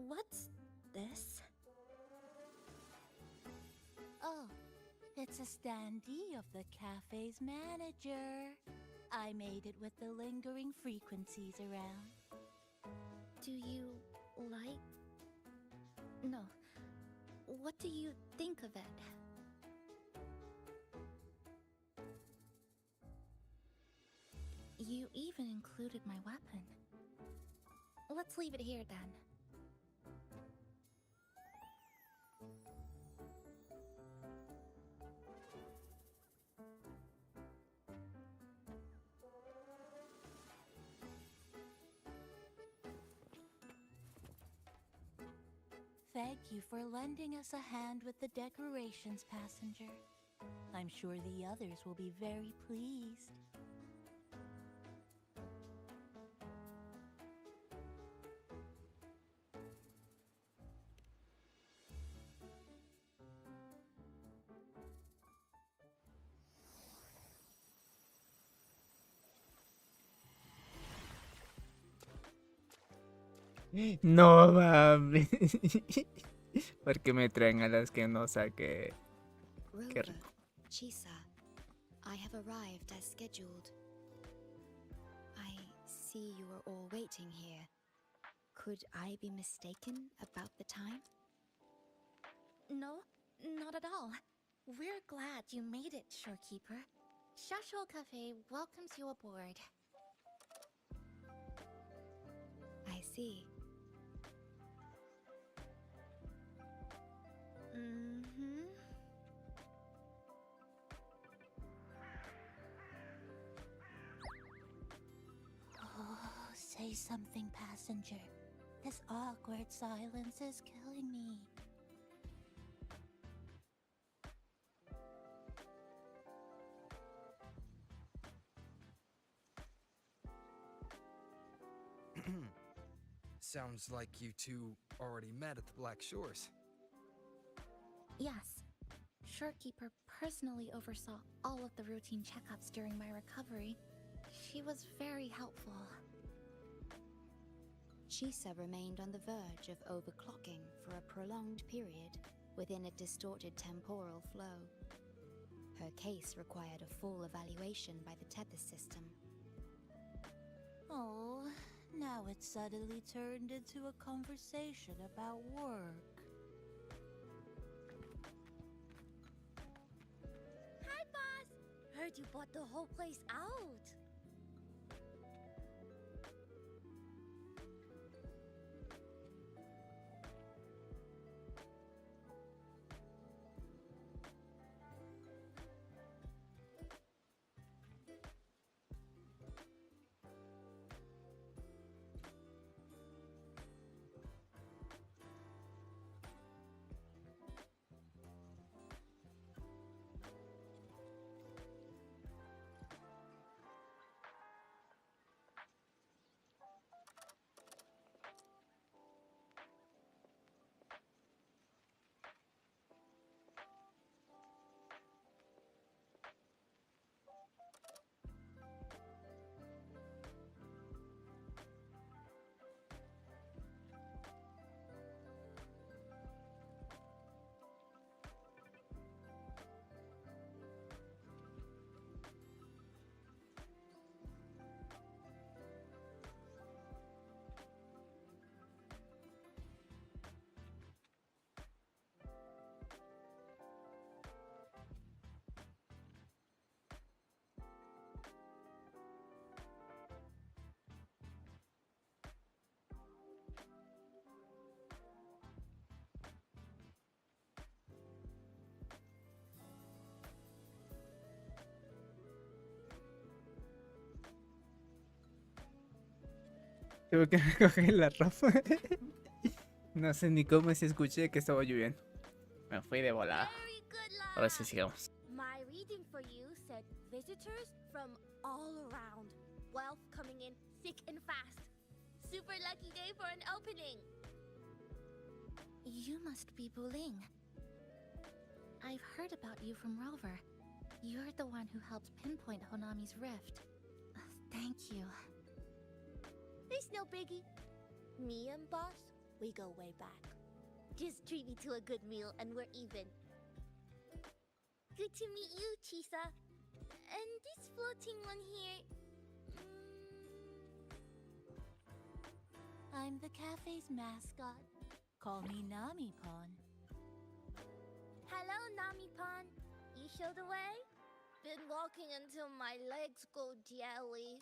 What's this? Oh, it's a standee of the cafe's manager. I made it with the lingering frequencies around. Do you like... No. What do you think of it? You even included my weapon. Let's leave it here then. Thank you for lending us a hand with the decorations, passenger. I'm sure the others will be very pleased. No mames. Porque me traen a las que no saqué. Qué rico. Chisa, I have arrived as scheduled. I see you are all waiting here. Could I be mistaken about the time? No, not at all. We're glad you made it, Shorekeeper. Shashol Cafe welcomes you aboard. I see. Oh, say something, passenger. This awkward silence is killing me. Sounds like you two already met at the Black Shores. Yes. Shorekeeper personally oversaw all of the routine checkups during my recovery. She was very helpful. Chisa remained on the verge of overclocking for a prolonged period within a distorted temporal flow. Her case required a full evaluation by the tether system. Oh, now it's suddenly turned into a conversation about work. Hi, boss! Heard you bought the whole place out. Tuve que recoger la ropa. No sé ni cómo se escuché que estaba lloviendo. Me fui de volada. Ahora sí sigamos. My reading for you said visitors from all around. Wealth coming in thick and fast. Super lucky day for an opening. You must be Buling. I've heard about you from Rover. You're the one who helped pinpoint Honami's rift. Thank you. It's no biggie. Me and boss, we go way back. Just treat me to a good meal and we're even. Good to meet you, Chisa. And this floating one here. I'm the cafe's mascot. Call me Nami-Pon. Hello, Nami-Pon. You show the way? Been walking until my legs go jelly.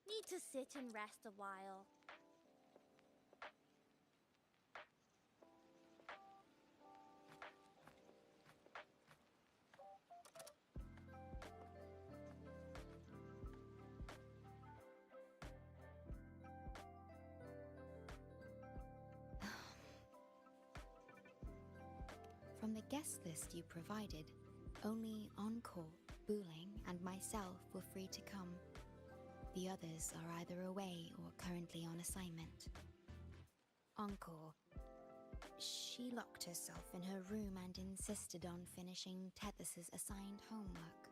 Need to sit and rest a while. From the guest list you provided, only Encore, Buling, and myself were free to come. The others are either away or currently on assignment. Encore. She locked herself in her room and insisted on finishing Tethys's assigned homework.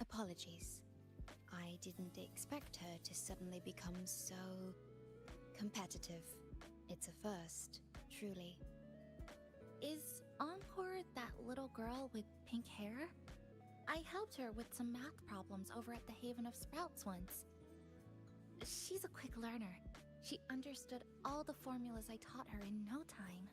Apologies. I didn't expect her to suddenly become so competitive. It's a first, truly. Is Encore that little girl with pink hair? I helped her with some math problems over at the Haven of Sprouts once. She's a quick learner. She understood all the formulas I taught her in no time.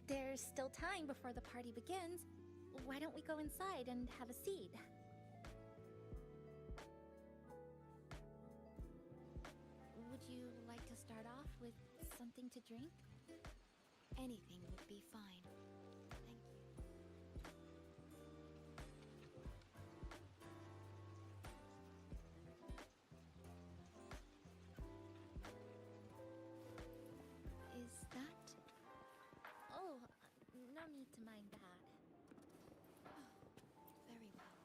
There's still time before the party begins. Why don't we go inside and have a seat? Would you like to start off with something to drink? Anything would be fine. Thank you. Is that... Oh, no need to mind that. Very well.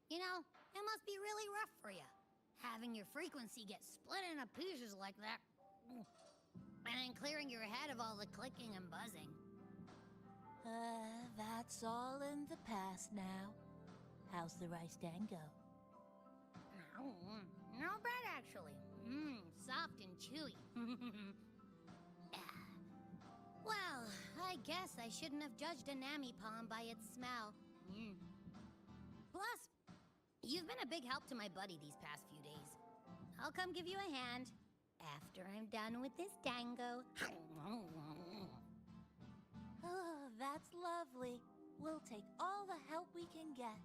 You know, it must be really rough for you, having your frequency get split into pieces like that, and then clearing your head of all the clicking and buzzing. That's all in the past now. How's the rice dango? Not bad, actually. Soft and chewy. Well, I guess I shouldn't have judged a Nami-Pon by its smell. Plus, you've been a big help to my buddy these past few days. I'll come give you a hand after I'm done with this dango. Oh, that's lovely. We'll take all the help we can get.